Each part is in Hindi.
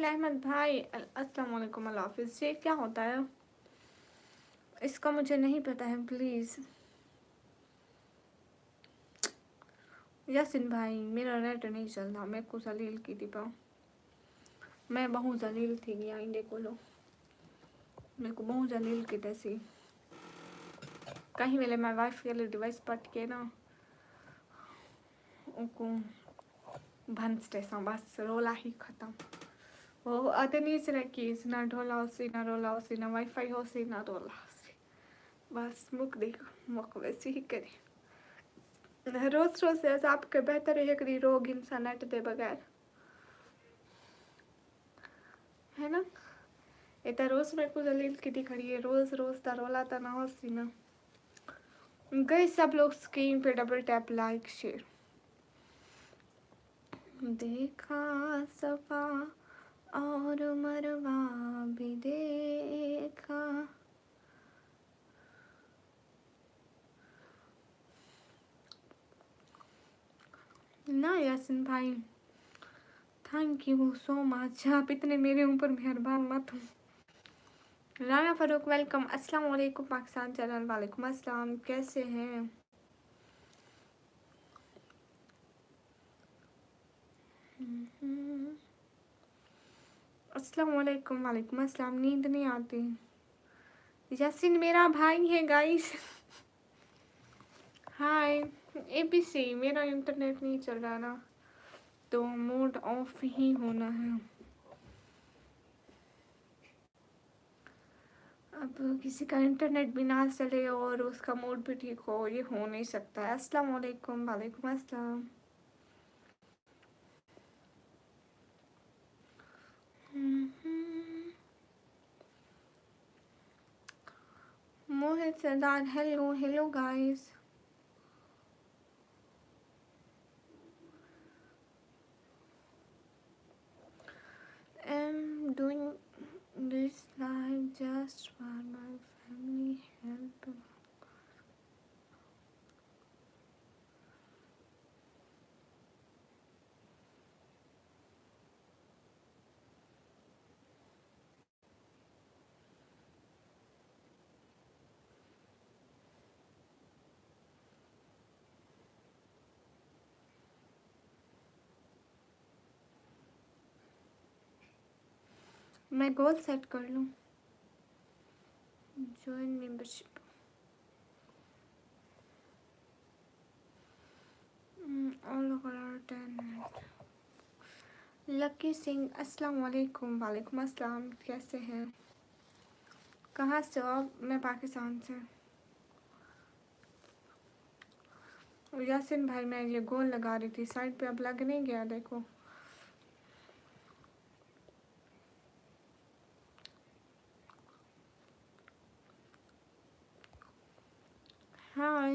सुहेल अहमद भाई अस्सलाम वालेकुम, अल्लाह हाफिज़। ये क्या होता है? इसका मुझे नहीं पता है, प्लीज़। यासिन भाई, मेरा नेट नहीं चल रहा, मैं को जलील की दीपा, मैं बहुत जलील थी। यहाँ इंडे को लो, मेरे को बहुत जलील की तैसी कहीं मिले। मैं वाइफ वाले डिवाइस पट के ना उनको भंसते सा, बस रोला ही खत्म। वो अतनी से रखी ना ढोला उसी ना रोला उसी ना वाईफाई हो सी ना रोला उसी, बस मुक देखो मुक वैसे ही करे। रोज रोज ऐसा आपके बेहतर है कि रोग इंसान नेट दे बगैर, है ना? इतना रोज मेरे को जलील की खड़ी है, रोज रोज ता रोला ता ना हो सी ना। गए सब लोग स्क्रीन पे डबल टैप लाइक शेयर। देखा सफा और मरवा भी देखा। ना यासिन भाई, थैंक यू सो मच, आप इतने मेरे ऊपर मेहरबान मत हो। राना फारूक वेलकम, अस्सलाम वालेकुम पाकिस्तान चैनल, वालेकुम अस्सलाम, कैसे हैं? अस्सलाम वालेकुम, वालेकुम अस्सलाम। नींद नहीं आती? यासिन मेरा भाई है गाइस। हाय एबीसी, मेरा इंटरनेट नहीं चल रहा ना, तो मोड ऑफ ही होना है। अब किसी का इंटरनेट भी ना चले और उसका मूड भी ठीक हो, ये हो नहीं सकता है। अस्सलाम वालेकुम, वालेकुम अस्सलाम। Mohit Sardar, hello hello guys. I'm doing this live just for my family help। मैं गोल सेट कर लूँ, join membership. All over 10 minute. Lucky Singh, अस्सलाम वालेकुम, वालेकुम अस्सलाम, कैसे हैं? कहाँ से हो आप? मैं पाकिस्तान से। यासिन भाई, मैं ये गोल लगा रही थी साइड पे, अब लग नहीं गया, देखो। हाय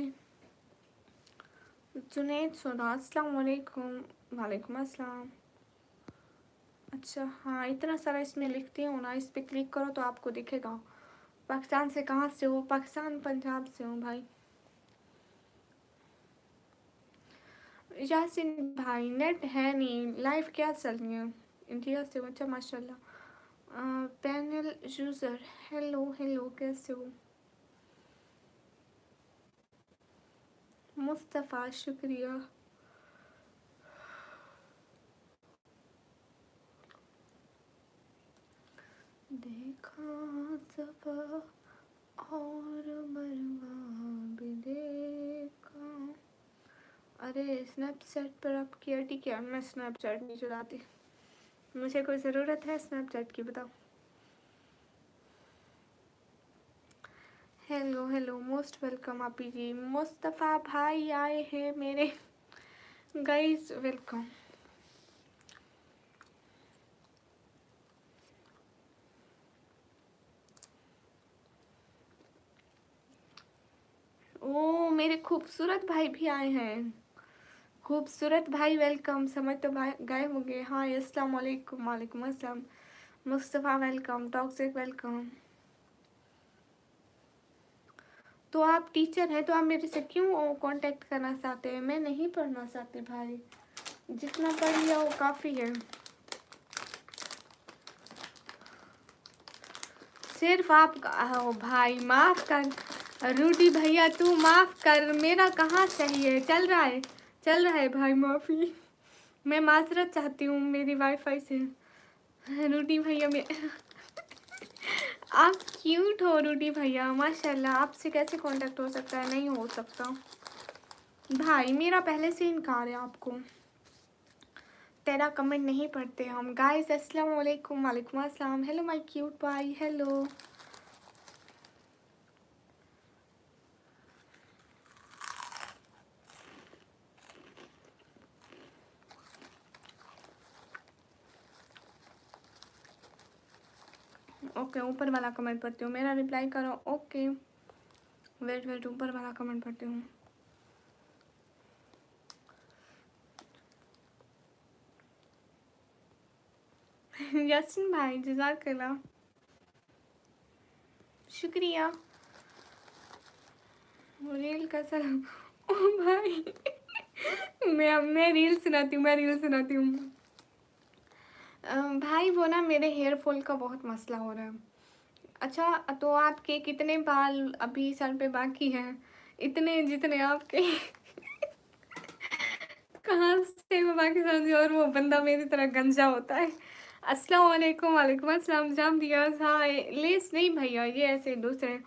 जुनैद सोना, अस्सलाम वालेकुम, वालेकुम अस्सलाम। अच्छा हाँ, इतना सारा इसमें लिखती हूँ ना, इस पे क्लिक करो तो आपको दिखेगा। पाकिस्तान से कहाँ से हो? पाकिस्तान पंजाब से हूँ भाई। यासिन भाई नेट है नहीं, लाइव क्या चल रही है? इंडिया से हो? अच्छा माशाल्लाह। पैनल यूज़र, हेलो हेलो, कैसे हो? मुस्तफ़ा, शुक्रिया। देखा सफा और मरवा भी देखा। अरे स्नैपचैट पर आपकी आईडी क्या? मैं स्नैपचैट नहीं चलाती, मुझे कोई ज़रूरत है स्नैपचैट की, बताओ। हेलो हेलो, मोस्ट वेलकम आपी जी। मुस्तफ़ा भाई आए हैं मेरे, गाइस वेलकम। ओ मेरे खूबसूरत भाई भी आए हैं। खूबसूरत भाई वेलकम, समझ तो भाई गायब हो गए। हाँ अस्सलाम वालेकुम, वालेकुम अस्सलाम। Mustafa welcome, toxic welcome. तो आप टीचर हैं तो आप मेरे से क्यों कांटेक्ट करना चाहते हैं? मैं नहीं पढ़ना चाहती भाई, जितना पढ़ लिया वो काफ़ी है। सिर्फ आप ओ भाई माफ़ कर, रूडी भैया तू माफ़ कर, मेरा कहाँ सही है, चल रहा है भाई, माफ़ी, मैं माजरत चाहती हूँ मेरी वाईफाई से। रूडी भैया में आप क्यूट हो रूडी भैया, माशाल्लाह, आपसे कैसे कांटेक्ट हो सकता है, नहीं हो सकता भाई, मेरा पहले से इनकार है आपको, तेरा कमेंट नहीं पढ़ते हम। गाइस अस्सलाम वालेकुम, वालेकुम अस्सलाम, हेलो माय क्यूट भाई, हेलो। ओके ऊपर वाला कमेंट पढ़ती हूँ, मेरा रिप्लाई करो। ओके वेट ऊपर वाला कमेंट पढ़ती हूँ। यासिन भाई जज़ाकल्लाह, शुक्रिया। रील कैसा ओ भाई मैं रील सुनाती हूँ भाई, वो ना मेरे हेयर फॉल का बहुत मसला हो रहा है। अच्छा तो आपके कितने बाल अभी सर पे बाकी हैं? इतने जितने आपके कहाँ से मैं बाकी समझी, और वो बंदा मेरी तरह गंजा होता है। अस्सलाम वालेकुम, वालेकुम अस्सलाम, जाम दिया। हाँ लेस नहीं भैया, ये ऐसे दूसरे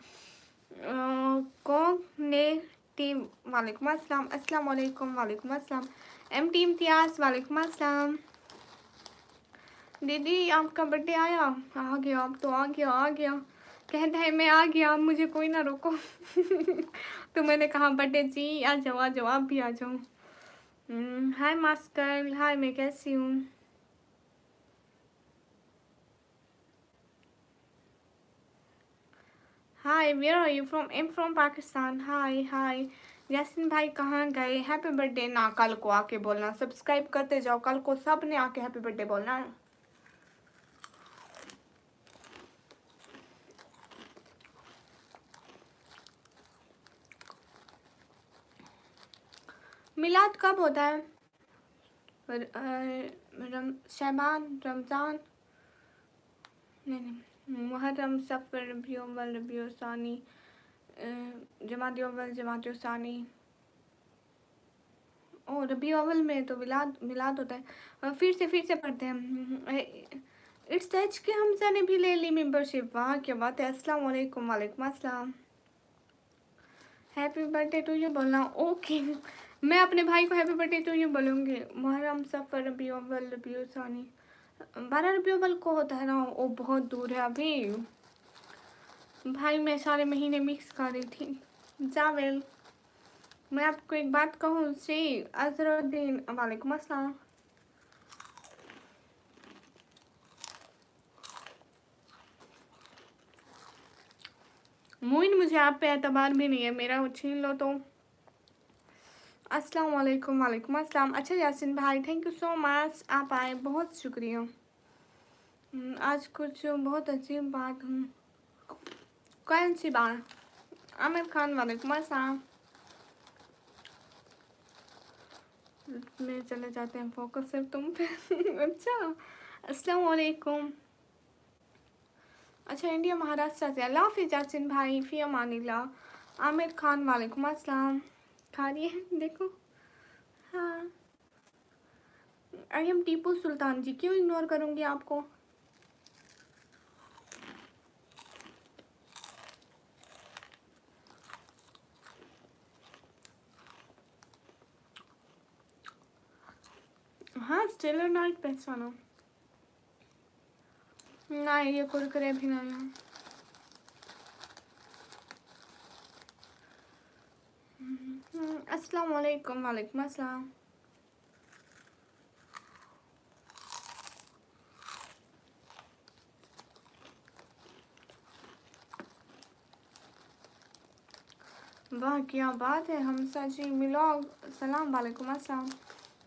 कौन ने टीम, वालेकुम अस्सलाम, अस्सलाम वालेकुम, वालेकुम अस्सलाम, एम टी इम्तियाज़, वालेकुम अस्सलाम। दीदी आपका बर्थडे आया, आ गया, अब तो आ गया, कहता है मैं आ गया, अब मुझे कोई ना रोको तो मैंने कहा बर्थडे जी आ जाओ आप भी आ जाओ। हाय मास्टर, हाय, मैं कैसी हूँ? Hi where are you from? I am from Pakistan. Hi hi Yasin भाई कहाँ गए? हैप्पी बर्थडे ना कल को आके बोलना, सब्सक्राइब करते जाओ, कल को सब ने आके हैप्पी बर्थडे बोलना है। मिलाद कब होता है? शैबान, रमज़ान, नहीं, मुहर्रम, सफ़र, रबीउल अव्वल, रबीउल सानी, जमाती अव्वल, जमाती सानी। ओ रबीउल अव्वल में तो मिलाद होता है। फिर से पढ़ते हैं। इट्स सच के हमजा ने भी ले ली मेंबरशिप, वाह क्या बात है। अस्सलाम वालेकुम, वालेकुम अस्सलाम, हैप्पी बर्थडे टू यू बोलना। ओके मैं अपने भाई को हैप्पी बर्थडे टू यू बोलूँगी। मुहर्रम, सफ़र, रबीउल अव्वल, रबीउल सानी, 12 रबीउल अव्वल को होता है ना, वो बहुत दूर है अभी भाई, मैं सारे महीने मिक्स कर रही थी। जावेल, मैं आपको एक बात कहूँ, श्री अजरुद्दीन, वालेकुम अस्सलाम। मोइन, मुझे आप पे एतबार भी नहीं है मेरा, वो छीन लो तो। अस्सलाम वालेकुम, वालेकुम अस्सलाम। अच्छा यासिन भाई थैंक यू सो मच, आप आए, बहुत शुक्रिया। आज कुछ बहुत अजीब बात हूँ, कौन सी बात? आमिर खान, वालेकुम अस्सलाम। में चले जाते हैं फोकस सिर्फ तुम पे अच्छा अस्सलाम वालेकुम। अच्छा इंडिया महाराष्ट्र से, अल्लाह हाफिज़ यासिन भाई, फ़ी अमानिल्लाह। आमिर खान, वालेकुम अस्सलाम। खा रही है देखो, हाँ। आई एम टीपू सुल्तान जी, क्यों इग्नोर करूँगी आपको? हाँ स्टेलर नाइट पहचानो ना, ये कुरकुरे भी नहीं है। अस्सलाम वालेकुम, वालेकुम अस्सलाम। वाह क्या बात है हमसा जी, मिलो, सलाम, वालेकुम अस्सलाम।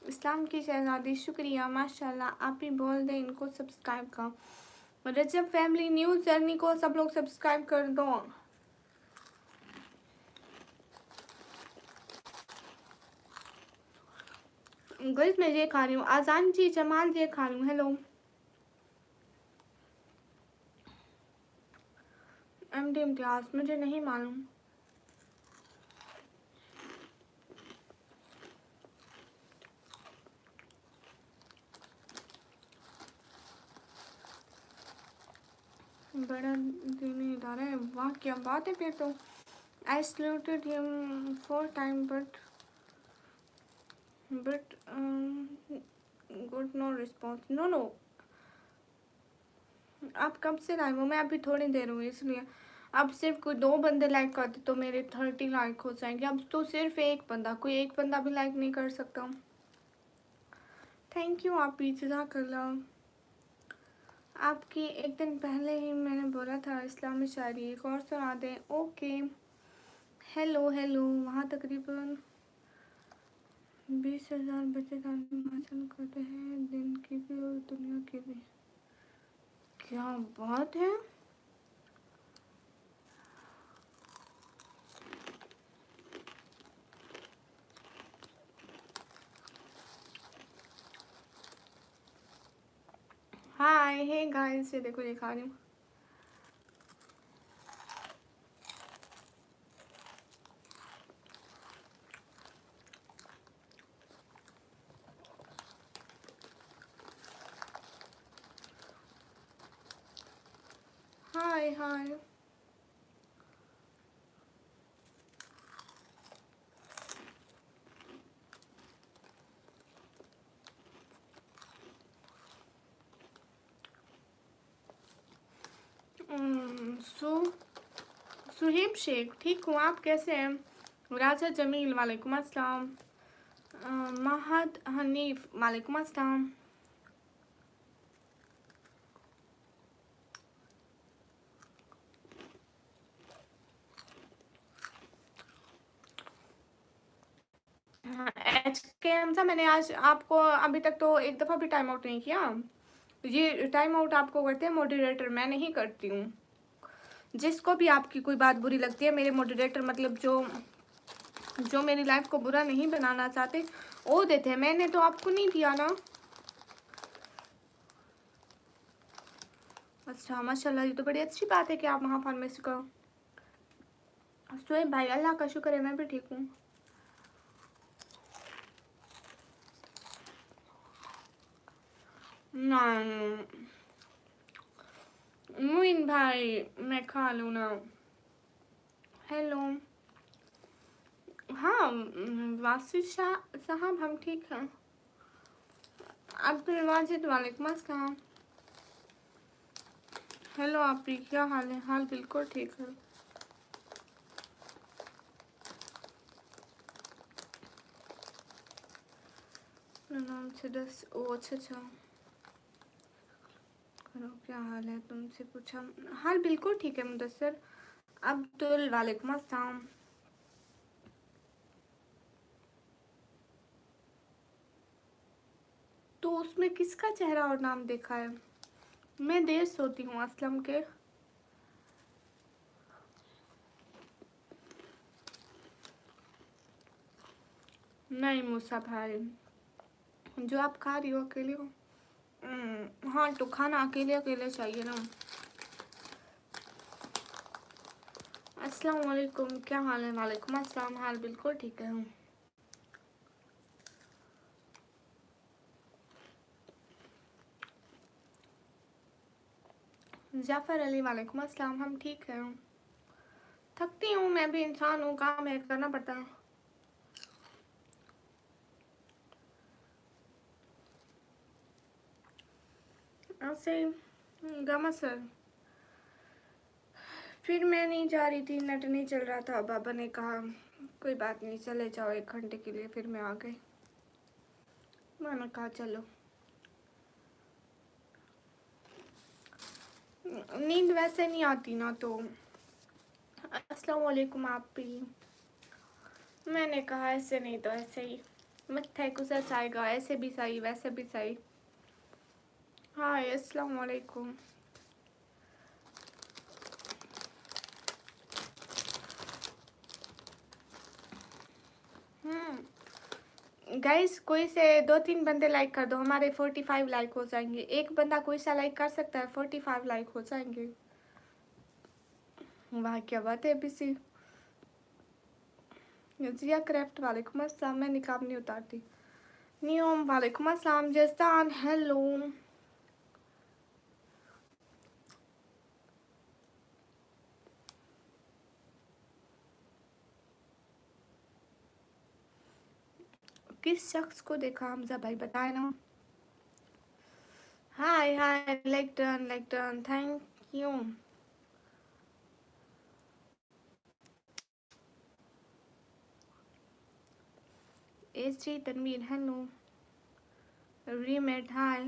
इस्लाम की शहजादी, शुक्रिया, माशाल्लाह, आप ही बोल दें इनको सब्सक्राइब का। रजब फैमिली न्यूज़ जर्नी को सब लोग सब्सक्राइब कर दो। गर्ल्स मैं ये खा रही हूँ, आजान जी, जमाल ये खा रही हूँ, हेलो। एमडी इम्तियाज, मुझे नहीं मालूम। बड़ा दीनी इदारा है, वाह क्या बात है फिर तो। I saluted him 4 times but good no response. No no, आप कब से लाइव हो? मैं अभी थोड़ी देर हुई, इसलिए अब सिर्फ कोई 2 बंदे लाइक करते तो मेरे 30 लाइक हो जाएंगे। अब तो सिर्फ एक बंदा, कोई एक बंदा भी लाइक नहीं कर सकता। थैंक यू आप जज़ाकल्लाह। आपकी एक दिन पहले ही मैंने बोला था इस्लामी शायरी एक और सुना दें। Okay, hello hello. वहाँ तकरीबन 20,000 बच्चे तालीम हासिल करते हैं, दिन की भी और दुनिया की भी। क्या बात है। हाय, हे गाइस, ये देखो दिखा रही हूँ। हाय हाय। सुहेब शेख, ठीक हूँ, आप कैसे हैं? राजा जमील, वालेकुम अस्सलाम। महद हनीफ, वालेकुम अस्सलाम। HK हमजा, मैंने आज आपको अभी तक तो एक दफ़ा भी टाइम आउट नहीं किया। ये टाइम आउट आपको करते हैं मॉडरेटर, मैं नहीं करती हूँ। जिसको भी आपकी कोई बात बुरी लगती है, मेरे मॉडरेटर मतलब जो मेरी लाइफ को बुरा नहीं बनाना चाहते वो देते हैं। मैंने तो आपको नहीं दिया ना। अच्छा माशाल्लाह, ये तो बड़ी अच्छी बात है कि आप वहाँ फार्मेसी का। सोएब भाई, अल्लाह का शुक्र है मैं भी ठीक हूँ। मुइन भाई, मैं खा लूँ ना। हेलो, हाँ वासिर साहब हम ठीक हैं। अब्दुल वाजिद, वालेकुम अस्सलाम। हेलो आपकी क्या हाल है? हाल बिल्कुल ठीक है। नाम से 10। ओ अच्छा अच्छा, करो क्या हाल है? तुमसे पूछा, हाल बिल्कुल ठीक है मुदस्सर। अब्दुल, वालेकुम अस्सलाम। तो उसमें किसका चेहरा और नाम देखा है? मैं देर सोती हूँ असलम के। नहीं मूसा भाई, जो आप खा रही हो अकेले हो। हाँ तो खाना अकेले अकेले चाहिए ना। अस्सलाम वालेकुम, क्या हाल है? वालेकुम अस्सलाम, हाल बिल्कुल ठीक है। जाफ़र अली, वालेकुम अस्सलाम, हम ठीक हैं। थकती हूँ, मैं भी इंसान हूँ, काम है, करना पड़ता है। ऐसे गमा सर, फिर मैं नहीं जा रही थी, नेट नहीं चल रहा था। बाबा ने कहा कोई बात नहीं, चले जाओ 1 घंटे के लिए। फिर मैं आ गई, मैंने कहा चलो। नींद वैसे नहीं आती ना तो। अस्सलाम वालेकुम आप भी। मैंने कहा ऐसे नहीं तो ऐसे ही मत थे, कुछ आएगा, ऐसे भी सही वैसे भी सही। हाय अस्सलाम वालेकुम। गाइस कोई से 2-3 बंदे लाइक कर दो, हमारे 45 लाइक हो जाएंगे। एक बंदा कोई सा लाइक कर सकता है, 45 लाइक हो जाएंगे। वाह क्या बात है बिसी। जिया क्राफ्ट वालेकुम अस्सलाम, मैं निकाब नहीं उतारती। नियम वालेकुम अस्सलाम, जैसान हेलो। किस शख्स को देखा हमजा भाई बताए ना। Hi hi like done thank you. एस जी तनवीर हेलो। रीमेट हाय।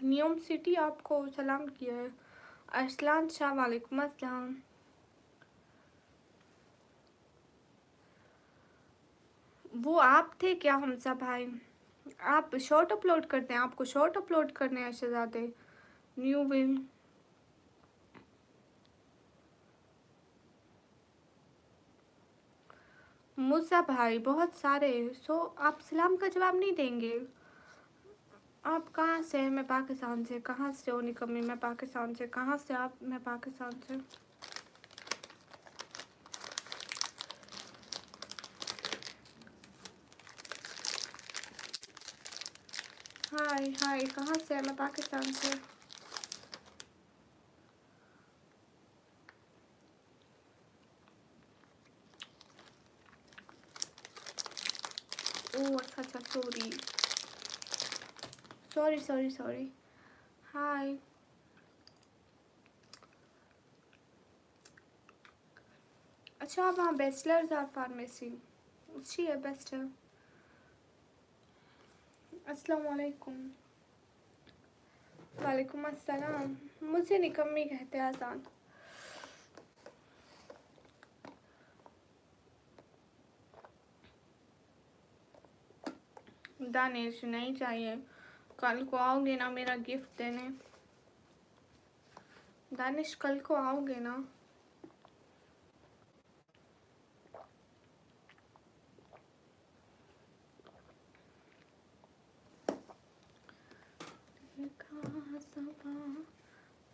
नियम सिटी आपको सलाम किया है। अरसलान शाह वालेकुम अस्सलाम। वो आप थे क्या हमजा भाई? आप शॉर्ट अपलोड करते हैं, आपको शॉर्ट अपलोड करने हैं शहजादे। न्यू विन मूसा भाई बहुत सारे। सो आप सलाम का जवाब नहीं देंगे? आप कहाँ से हैं? मैं पाकिस्तान से। कहाँ से हो निकम्मी? मैं पाकिस्तान से। कहाँ से आप? मैं पाकिस्तान से। हाय हाय कहाँ से है? मैं पाकिस्तान से। ओह अच्छा अच्छा सॉरी सॉरी सॉरी सॉरी। हाय अच्छा आप वहाँ बैचलर्स ऑफ फार्मेसी। अच्छी है, बेस्ट है। अस्सलाम वालेकुम। वालेकुम अस्सलाम। मुझे निकम्मी कहते हैं आसान। दानिश नहीं चाहिए, कल को आओगे ना मेरा गिफ्ट देने? दानिश कल को आओगे ना?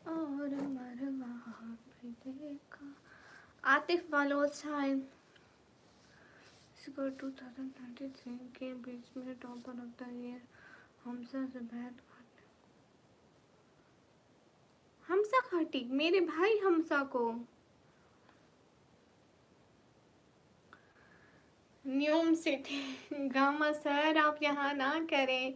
और मरवा भी देखा। आतिफ वालों शायद 2023 के बीच में topper of the year Hamza Zubair. Hamza खाटी मेरे भाई हमजा को। न्यूम सिटी गामा सर आप यहाँ ना करें।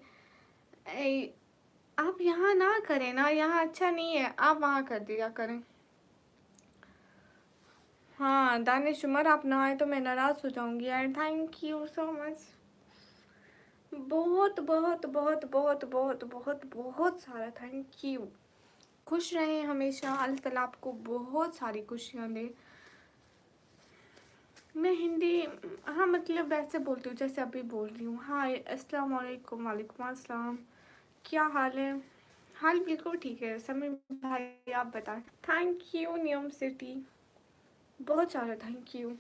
आप यहाँ ना करें ना, यहाँ अच्छा नहीं है, आप वहाँ कर दिया करें। हाँ दानिश उमर आप ना आए तो मैं नाराज़ हो जाऊंगी यार। Thank you so much. बहुत बहुत बहुत बहुत बहुत बहुत बहुत सारा थैंक यू। खुश रहें हमेशा, अल्लाह ताला आपको बहुत सारी खुशियाँ दे। मैं हिंदी हाँ मतलब वैसे बोलती हूँ जैसे अभी बोल रही हूँ। हाय अस्सलाम वालेकुम। वालेकुम अस्सलाम। क्या हाल है? हाल बिल्कुल ठीक है समीर भाई, आप बताएं। थैंक यू न्यूम सिटी, बहुत सारा थैंक यू।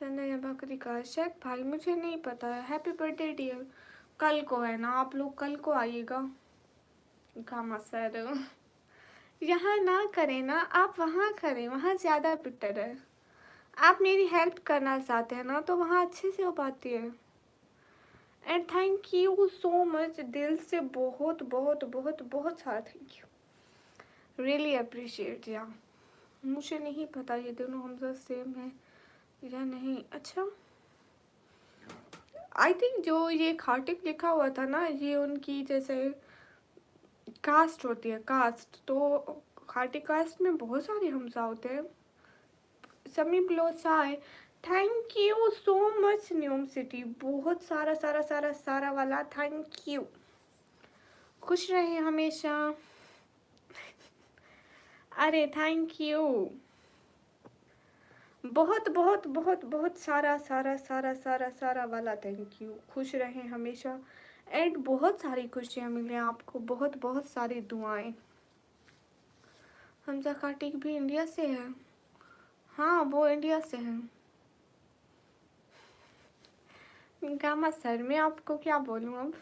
संजय बकरी का शेख भाई मुझे नहीं पता है। Happy birthday dear. कल को है ना, आप लोग कल को आइएगा। गामा सर यहाँ ना करें ना, आप वहाँ करें, वहाँ ज़्यादा बेटर है। आप मेरी हेल्प करना चाहते हैं ना तो वहाँ अच्छे से हो पाती है। And thank you so much दिल से, बहुत बहुत बहुत बहुत सारा थैंक यू। Really appreciate. या मुझे नहीं पता ये दोनों हमजा सेम है या नहीं। अच्छा आई थिंक जो ये खाटिक लिखा हुआ था ना, ये उनकी जैसे कास्ट होती है, कास्ट। तो खाटी कास्ट में बहुत सारे हमजा होते हैं। समी ब्लोचाई थैंक यू सो मच। न्यूम सिटी बहुत सारा सारा सारा सारा वाला थैंक यू। खुश रहे हमेशा। अरे थैंक यू बहुत बहुत बहुत बहुत सारा सारा सारा सारा सारा वाला थैंक यू। खुश रहें हमेशा एंड बहुत सारी खुशियाँ मिलें आपको, बहुत बहुत सारी दुआएं। हमजा खाटिक भी इंडिया से है। हाँ वो इंडिया से हैं। गामा सर मैं आपको क्या बोलूँ अब।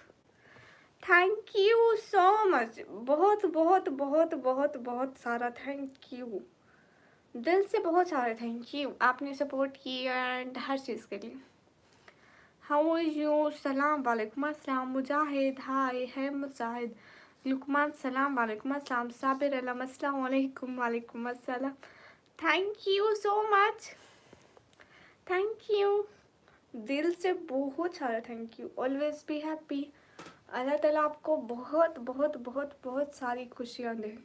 थैंक यू सो मच, बहुत बहुत बहुत बहुत बहुत सारा थैंक यू, दिल से बहुत सारा थैंक यू, आपने सपोर्ट किया एंड हर चीज़ के लिए। How are you? सलाम वालेकुम अस्सलाम, मुजाहिद हाय है मुजाहिद, लुकमान सलाम वालेकुम अस्सलाम, साबिर अलम अस्सलाम वालेकुम वालेकुम अस्सलाम, thank you so much, thank you, दिल से बहुत सारा thank you. Always be happy, अल्लाह ताला आपको बहुत बहुत बहुत बहुत सारी खुशियाँ दे।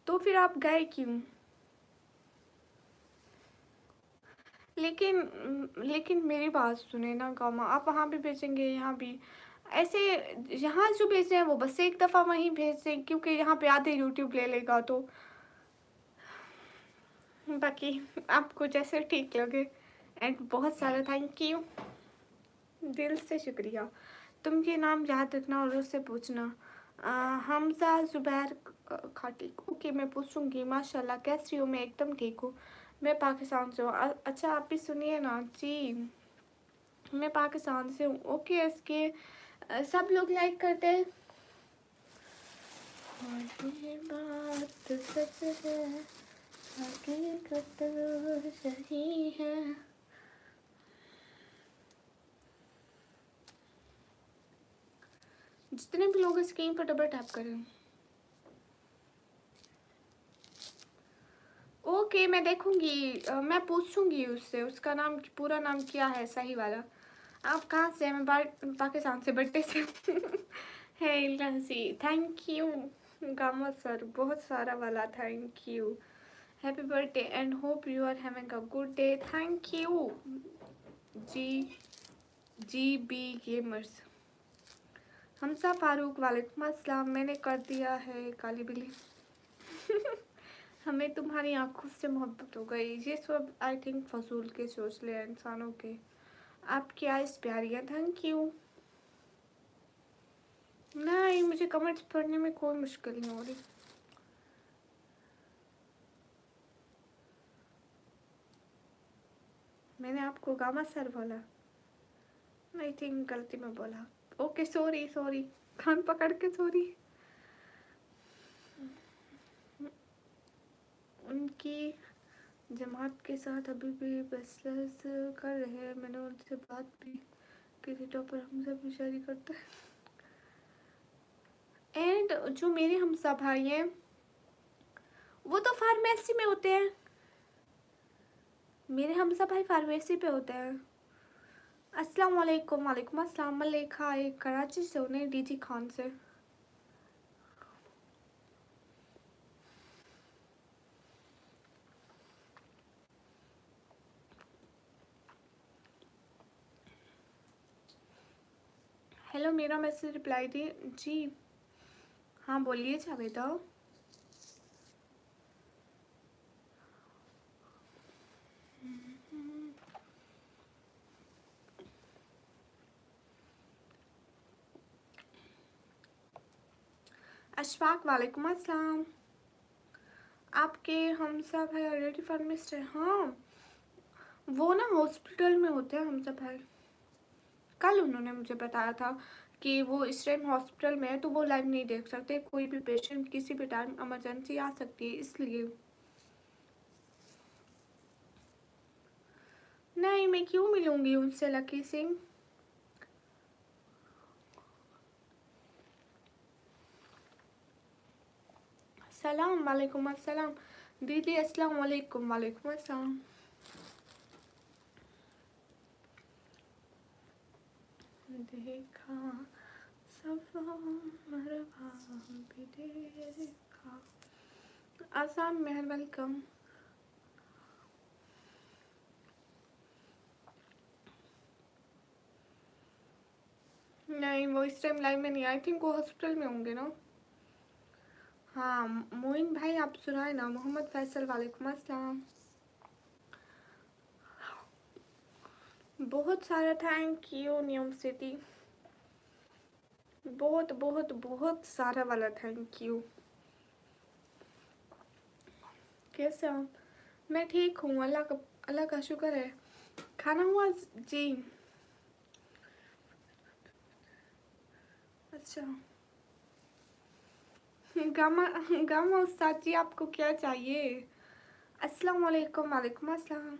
तो फिर आप गए क्यों? लेकिन मेरी बात सुने ना गामा, आप वहाँ भी भेजेंगे यहाँ भी ऐसे, यहाँ जो भेज रहे हैं वो बस एक दफ़ा वहीं भेज दें, क्योंकि यहाँ पे आधे यूट्यूब ले लेगा, तो बाकी आपको जैसे ठीक लगे। एंड बहुत सारा थैंक यू, दिल से शुक्रिया। तुम ये नाम याद रखना और उससे पूछना। हमजा ज़ुबैर खाटिक, ओके मैं पूछूंगी। माशाल्लाह कैसी हो? मैं एकदम ठीक हूँ, मैं पाकिस्तान से हूँ। अच्छा आप भी सुनिए ना जी, मैं पाकिस्तान से हूँ। ओके इसके सब लोग लाइक करते हैं। और ये बात सच है, हकीकत सही है। जितने भी लोग स्क्रीन पर डबल टैप करें। ओके मैं देखूंगी, मैं पूछूंगी उससे, उसका नाम पूरा नाम क्या है सही वाला। आप कहाँ से हैं? मैं पाकिस्तान से, बर्थडे से। है लंसी, थैंक यू गामा सर, बहुत सारा वाला thank you. Happy birthday and hope you are having a good day, thank you G B gamers. Hamsa Farooq वालेकुम अस्सलाम, मैंने कर दिया है काली बिल्ली। हमें तुम्हारी आंखों से मोहब्बत हो गई, ये सब आई थिंक फजूल के सोचले हैं इंसानों के। आपकी आइज़ प्यारी है, थैंक यू। नहीं मुझे कमेंट्स पढ़ने में कोई मुश्किल नहीं हो रही। मैंने आपको गामा सर बोला? आई थिंक गलती में बोला। ओके सॉरी सॉरी, कान पकड़ के सॉरी। उनकी जमात के साथ अभी भी बहस कर रहे हैं, मैंने उनसे बात भी की थी, टॉपर हमसे भी शादी करते हैं। एंड जो मेरे हमसा भाई हैं वो तो फार्मेसी में होते हैं, मेरे हमसा भाई फार्मेसी पे होते हैं। अस्सलाम वालेकुम, वालेकुम अस्सलाम। मलेखा एक कराची से, उन्हें डीजी खान से। हेलो मेरा मैसेज रिप्लाई दी जी। हाँ बोलिए जावेदा। अशफाक वालेकुम अस्सलाम। आपके हमसा भाई ऑलरेडी फार्मिस्ट है? हाँ वो ना हॉस्पिटल में होते हैं हमसा भाई। कल उन्होंने मुझे बताया था कि वो इस टाइम हॉस्पिटल में है, तो वो लाइव नहीं देख सकते, कोई भी पेशेंट किसी भी टाइम इमरजेंसी आ सकती है इसलिए। नहीं मैं क्यों मिलूंगी उनसे लकी सिंह। सलाम वालेकुम अस्सलाम दीदी, अस्सलाम वालेकुम, वालेकुम अस्सलाम। देखा सफा मरवा भी देखा। आसाम महल वेलकम। नहीं वो इस टाइम लाइव में नहीं, आई थिंक वो हॉस्पिटल में होंगे ना। हाँ मोइन भाई आप सुनाए ना। मोहम्मद फैसल वालेकुम अस्सलाम, बहुत सारा थैंक यू। नियम सिटी बहुत बहुत बहुत सारा वाला थैंक यू। कैसे आप? मैं ठीक हूँ, अल्लाह का शुक्र है। खाना हुआ जी? अच्छा, गामा गामा उस्ताद जी आपको क्या चाहिए? अस्सलाम वालेकुम। वालेकुम अस्सलाम।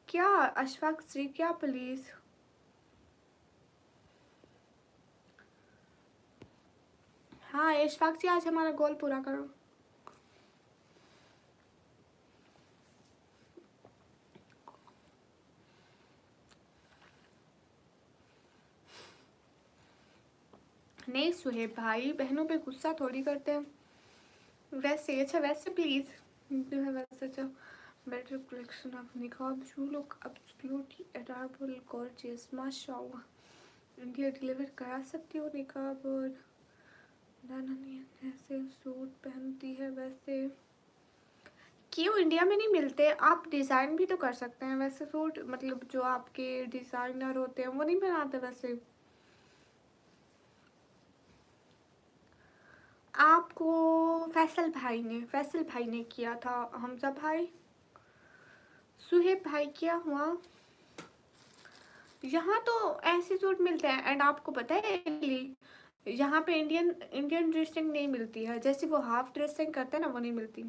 क्या अशफाक श्री, क्या प्लीज? हाँ अशफाक जी, आज हमारा गोल पूरा करो। नहीं सुहेब भाई, बहनों पे गुस्सा थोड़ी करते हैं। वैसे अच्छा, वैसे प्लीज जो है वैसे। अच्छा, बेटर कलेक्शन ऑफ निकाब, you look absolutely adorable gorgeous, माशाल्लाह। इंडिया डिलीवर करा सकती हो निकाब? और नाना नहीं ऐसे सूट पहनती है वैसे। क्यों इंडिया में नहीं मिलते? आप डिज़ाइन भी तो कर सकते हैं वैसे सूट, मतलब जो आपके डिज़ाइनर होते हैं वो नहीं बनाते वैसे। आपको फैसल भाई ने किया था, हमजा भाई। सुहेब भाई क्या हुआ? यहाँ तो ऐसे सूट मिलते हैं, एंड आपको पता है यहाँ पे इंडियन इंडियन ड्रेसिंग नहीं मिलती है, जैसे वो हाफ ड्रेसिंग करते हैं ना, वो नहीं मिलती।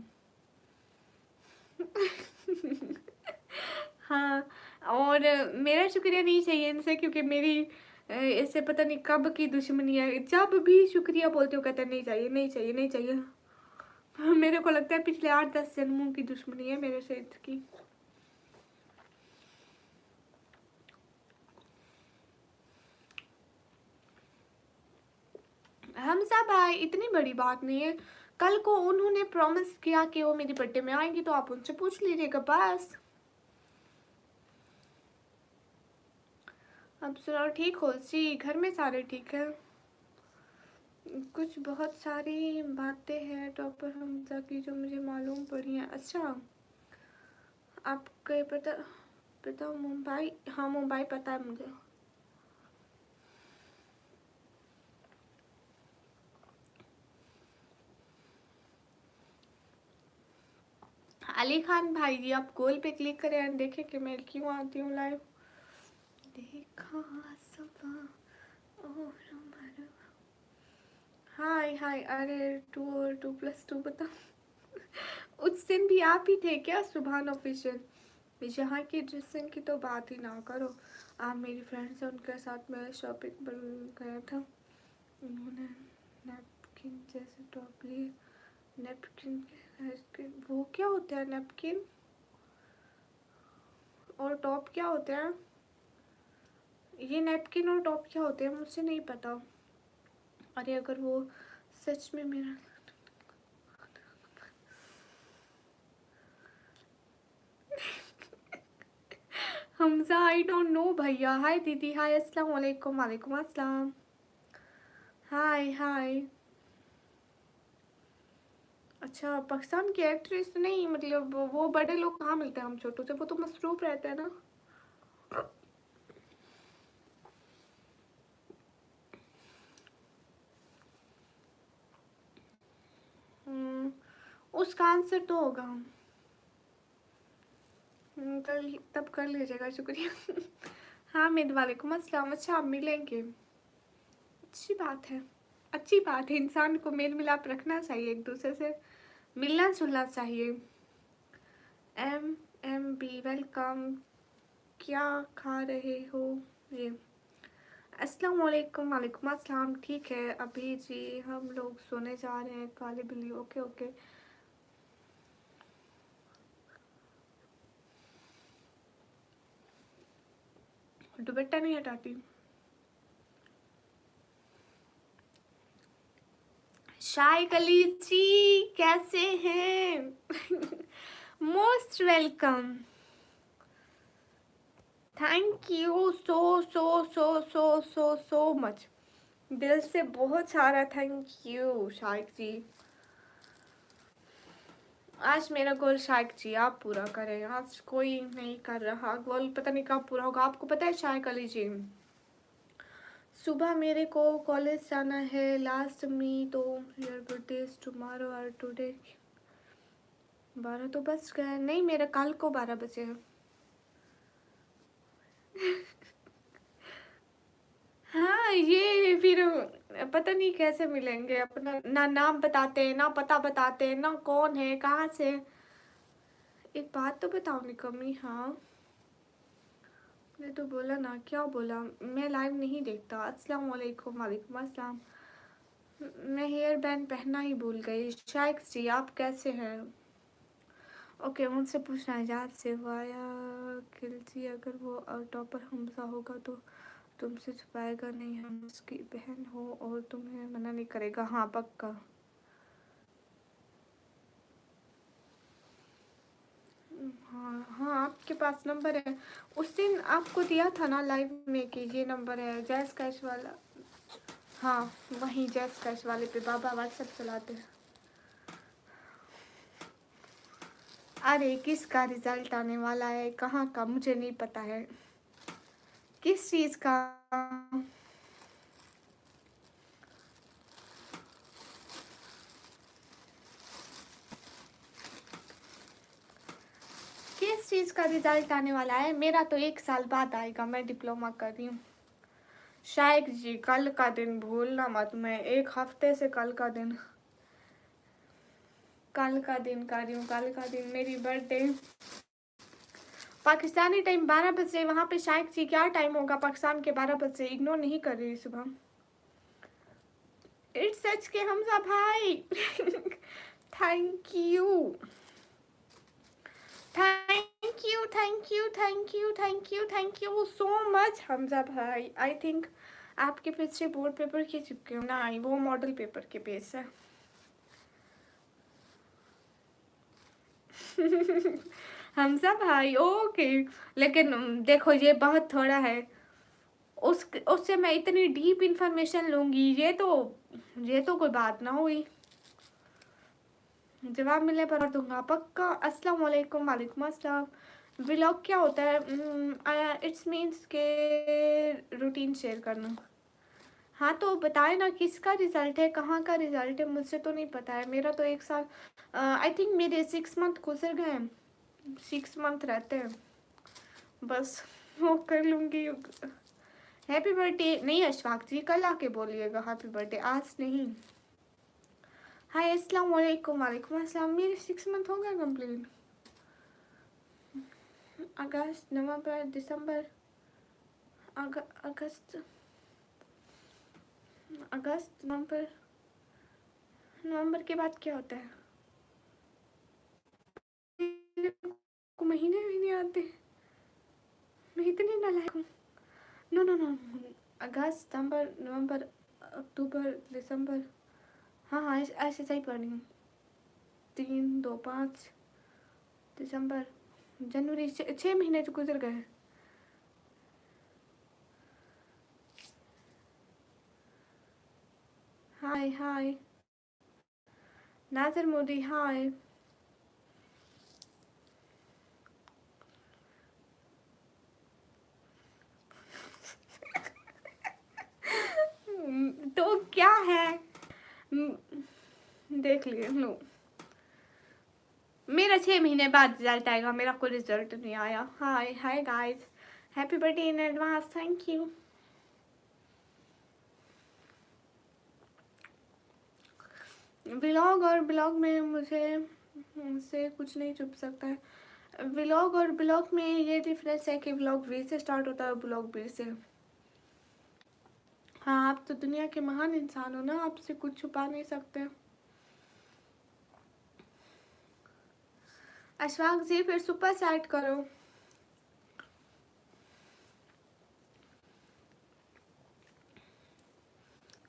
हाँ, और मेरा शुक्रिया नहीं चाहिए इनसे, क्योंकि मेरी इससे पता नहीं कब की दुश्मनी है। जब भी शुक्रिया बोलते हो कहते हैं नहीं चाहिए नहीं चाहिए नहीं चाहिए। मेरे को लगता है पिछले 8-10 जन्मों की दुश्मनी है मेरे से इसकी। हमजा भाई इतनी बड़ी बात नहीं है। कल को उन्होंने प्रॉमिस किया कि वो मेरी बर्थडे में आएंगी, तो आप उनसे पूछ लीजिएगा बस। अब सुनाओ, ठीक हो? जी घर में सारे ठीक है। कुछ बहुत सारी बातें हैं टॉपर हमजा की जो मुझे मालूम पड़ी हैं। अच्छा, आपको पता पता मुंबई? हाँ मुंबई पता है मुझे। अली खान भाई जी, आप गोल पे क्लिक करें एंड देखें कि मैं क्यों आती हूँ लाइव। देखा सपा और हाय हाय, अरे 2 और 2+2 बताओ। उस दिन भी आप ही थे क्या सुभान ऑफिशियल? यहाँ की ड्रेसिंग की तो बात ही ना करो। आप मेरी फ्रेंड्स हैं, उनके साथ मैं शॉपिंग पर गया था। उन्होंने नैपकिन जैसे टॉप लिए। नैपकिन वो क्या होता है? नैपकिन और टॉप क्या होते हैं? ये नैपकिन और टॉप क्या होते हैं मुझे नहीं पता। अरे अगर वो सच में मेरा हमजा, आई डोंट नो भैया। हाय दीदी, हाय अस्सलाम वालेकुम। वालेकुम अस्सलाम। हाय हाय। अच्छा, पाकिस्तान की एक्ट्रेस नहीं, मतलब वो बड़े लोग कहाँ मिलते हैं हम छोटों से, वो तो मसरूफ रहते हैं ना। उसका आंसर तो होगा। कल तब कर लीजिएगा, शुक्रिया। हाँ मेद वालेकुम अस्सलाम। अच्छा, आप मिलेंगे? अच्छी बात है, अच्छी बात है। इंसान को मेल मिलाप रखना चाहिए, एक दूसरे से मिलना जुलना चाहिए। MMB welcome. क्या खा रहे हो ये? अस्सलाम वालेकुम। वालेकुम अस्सलाम। ठीक है अभी जी, हम लोग सोने जा रहे हैं। काली बिल्ली, ओके ओके। दुपट्टा नहीं हटाती। शाइक अली जी कैसे हैं? Most welcome. Thank you so so so so so so much. दिल से बहुत सारा थैंक यू शाइक जी। आज मेरा गोल शाइक जी आप पूरा करें, आज कोई नहीं कर रहा गोल, पता नहीं कब पूरा होगा। आपको पता है शाइक अली जी, सुबह मेरे को कॉलेज जाना है। लास्ट मी तो योर बर्थडे टुमारो और टुडे 12 तो बज गए। नहीं, मेरा कल को 12 बजे है। हाँ, ये पता नहीं कैसे मिलेंगे, अपना ना नाम बताते, ना पता बताते, ना कौन है, कहाँ से। एक बात तो बताओ निकम्मी। हाँ, मैं तो बोला ना, क्या बोला? मैं लाइव नहीं देखता। अस्सलाम वालेकुम। वालेकुम अस्सलाम। मैं हेयर बैंड पहनना ही भूल गई। शायक जी, आप कैसे हैं? ओके, मुझसे पूछना है इजाज़त से वाया खिलजी, अगर वो टॉपर हमजा होगा तो तुमसे छुपाएगा नहीं, हम उसकी बहन हो और तुम्हें मना नहीं करेगा। हाँ पक्का। हाँ हाँ, आपके पास नंबर है? उस दिन आपको दिया था ना लाइव में कि ये नंबर है जैस कैश वाला। हाँ, वहीं जैस कैश वाले पे बाबा व्हाट्सएप चलाते हैं। अरे किसका रिजल्ट आने वाला है, कहाँ का, मुझे नहीं पता है। किस चीज़ का? किस चीज़ का रिजल्ट आने वाला है? मेरा तो 1 साल बाद आएगा, मैं डिप्लोमा कर रही हूँ। शायद जी, कल का दिन भूलना मत। मैं 1 हफ्ते से कल का दिन कर रही हूँ। कल का दिन मेरी बर्थडे। पाकिस्तानी टाइम 12 बजे, वहाँ पे शायद जी क्या टाइम होगा पाकिस्तान के? 12 बजे। इग्नोर नहीं कर रही सुबह। इट्स सच के हमजा भाई। Thank you thank you thank you thank you thank you thank you so much Hamza भाई। आई थिंक आपके पिछले बोर्ड पेपर के चिपके हो ना, वो मॉडल पेपर के पेज से। हमजा भाई ओके। लेकिन देखो, ये बहुत थोड़ा है। उससे मैं इतनी डीप इंफॉर्मेशन लूंगी, ये तो कोई बात ना हुई। जवाब मिलने पर दूंगा पक्का। अस्सलाम वालेकुम। वालेकुम अस्सलाम। व्लॉग क्या होता है? इट्स मीन्स के रूटीन शेयर करना। हाँ तो बताए ना, किसका रिजल्ट है, कहाँ का रिजल्ट है? मुझसे तो नहीं पता है। मेरा तो 1 साल, आई थिंक मेरे 6 मंथ गुजर गए। 6 मंथ रहते हैं बस। वो कर लूँगी। हैप्पी बर्थडे नहीं अशफाक जी, कल आके बोलिएगा हैप्पी बर्थडे, आज नहीं। हाय अस्सलाम वालेकुम। वालेकुम अस्सलाम। मेरे 6 मंथ हो गए कंप्लीट। अगस्त, नवंबर, दिसंबर, अगस्त, नवंबर। नवंबर के बाद क्या होता है? मेरे को महीने भी नहीं आते। मैं इतनी नालायक हूँ। No no no. अगस्त, सितंबर, नवंबर, अक्टूबर, दिसंबर। हाँ हाँ, ऐसे सही पढ़ रही हूँ। 3, 2, 5 दिसंबर, जनवरी। 6 महीने तो गुजर गए। हाय हाय नाजर मोदी, हाय। तो क्या है? देख लिए लो। मेरा 6 महीने बाद रिजल्ट आएगा, मेरा कोई रिजल्ट नहीं आया। Hi hi guys, happy birthday in advance, thank you. Vlog और ब्लॉग में मुझसे कुछ नहीं छुप सकता है। व्लॉग और ब्लॉग में ये डिफरेंस है कि व्लॉग वी से स्टार्ट होता है और ब्लॉग बी से। हाँ, आप तो दुनिया के महान इंसान हो ना, आपसे कुछ छुपा नहीं सकते। अशफाक जी फिर सुपर चैट करो।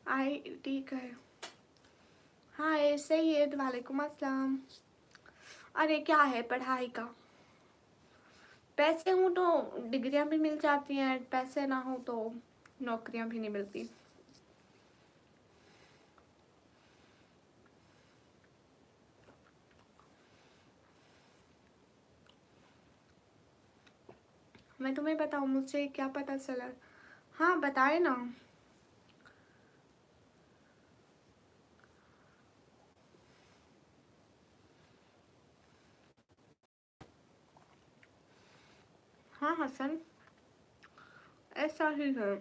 आई ठीक है। हाय सैयद, वालेकुम अस्सलाम। अरे क्या है पढ़ाई का? पैसे हों तो डिग्रियां भी मिल जाती हैं, पैसे ना हो तो नौकरियां भी नहीं मिलती। मैं तुम्हें बताऊँ मुझसे क्या पता चला? हाँ बताए ना। हाँ हसन, ऐसा ही है।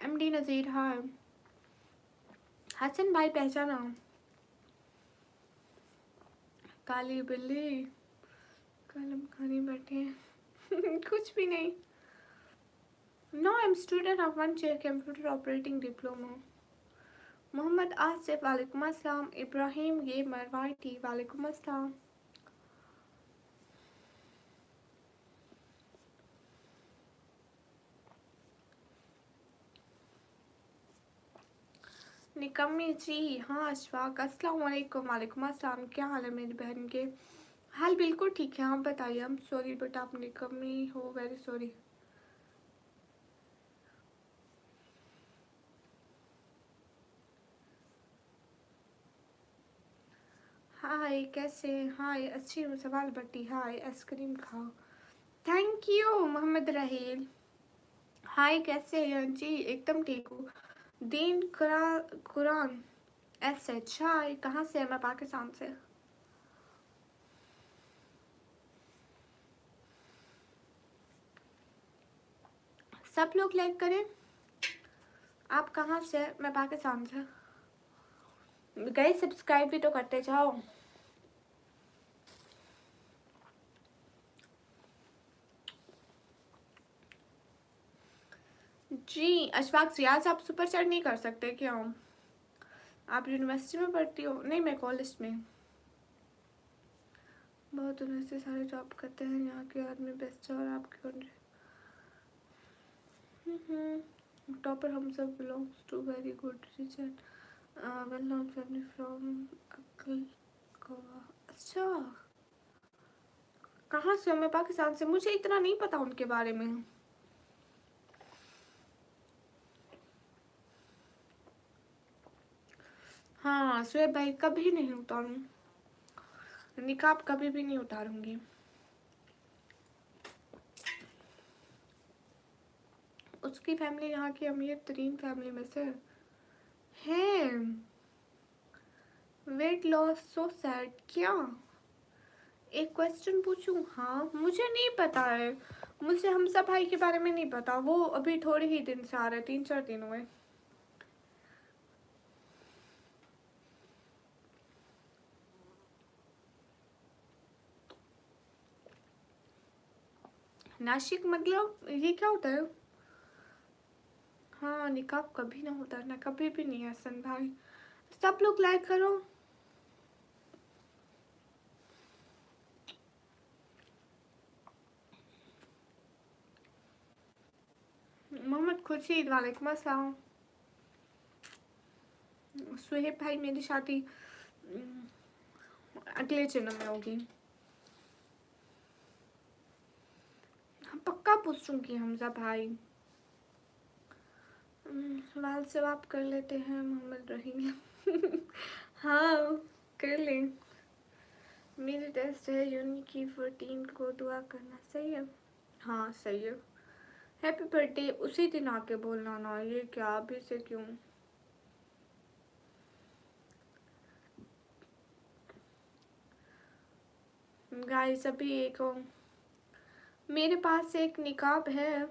एमडी नज़ीर, हाँ। हसन भाई पहचाना? काली बिल्ली कलम खाने बैठे हैं। कुछ भी नहीं। No I am student of one chair computer operating diploma. Mohammad Asif वालेकुम अस्सलाम। इब्राहिम गेमर वाईटी वालेकुम अस्सलाम। निकम्मी जी हाँ अशफाक अस्सलाम वालेकुम। वालेकुम अस्सलाम। क्या हाल है मेरी बहन के? हाल बिल्कुल ठीक है। आप बताइए। हम सॉरी बट आप निकम्मी हो, वेरी सॉरी। हाय कैसे? हाय अच्छी हूँ। सवाल बट्टी हाय। आइसक्रीम खाओ। Thank you Mohammad Raheel. Hi कैसे हैं जी? एकदम ठीक हूँ। दीन कुरान एस एच हाय। कहाँ से है? मैं पाकिस्तान से। सब लोग लाइक करें। आप कहाँ से? मैं पाकिस्तान से। गए सब्सक्राइब भी तो करते जाओ। जी अशफाक रियाज आप सुपर चैट नहीं कर सकते क्यों? आप यूनिवर्सिटी में पढ़ती हो? नहीं मैं कॉलेज में। बहुत यूनिवर्सिटी सारे जॉब करते हैं। यहाँ के आदमी बेस्ट है और आपके टॉपर हम सब belongs to very good reason well known family from अक्ल गोवा। अच्छा कहाँ से? मैं पाकिस्तान से। मुझे इतना नहीं पता उनके बारे में। हाँ सुहेब भाई कभी नहीं उतारूँ निकाब, कभी भी नहीं उतारूंगी। उसकी फैमिली यहाँ की अमीर तरीन फैमिली में से है। Weight loss so sad. क्या एक क्वेश्चन पूछूं? हाँ मुझे नहीं पता है। मुझे हमजा भाई के बारे में नहीं पता। वो अभी थोड़े ही दिन से आ रहे, 3-4 दिन हुए। नाशिक मतलब ये क्या होता है? हाँ निकाब कभी ना उतारना, कभी भी नहीं हसन भाई। सब लोग लाइक करो। मोहम्मद खुर्शीद वालेकुम अस्सलाम। सुहेब भाई मेरी शादी अगले जन्म में होगी। पक्का पूछूंगी हमजा भाई। सवाल से आप कर लेते हैं मोहम्मद रहीम। हाँ कर ले। मेरी टेस्ट है यूनी की 14 को। दुआ करना। सही है? हाँ सही है। हैप्पी बर्थडे उसी दिन आके बोलना ना। ये क्या अभी से क्यों? गाइस अभी एक मेरे पास एक निकाब है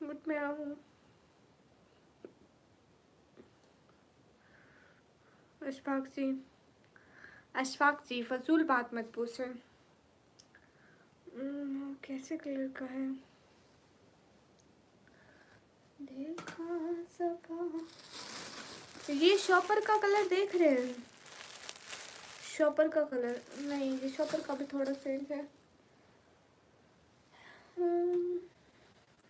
बट मैं अशफाक जी, अशफाक जी फजूल बात मत पूछे। कैसे कलर का है? देखा सफा। ये शॉपर का कलर देख रहे हैं? शॉपर का कलर नहीं, ये शॉपर का भी थोड़ा चेंज है।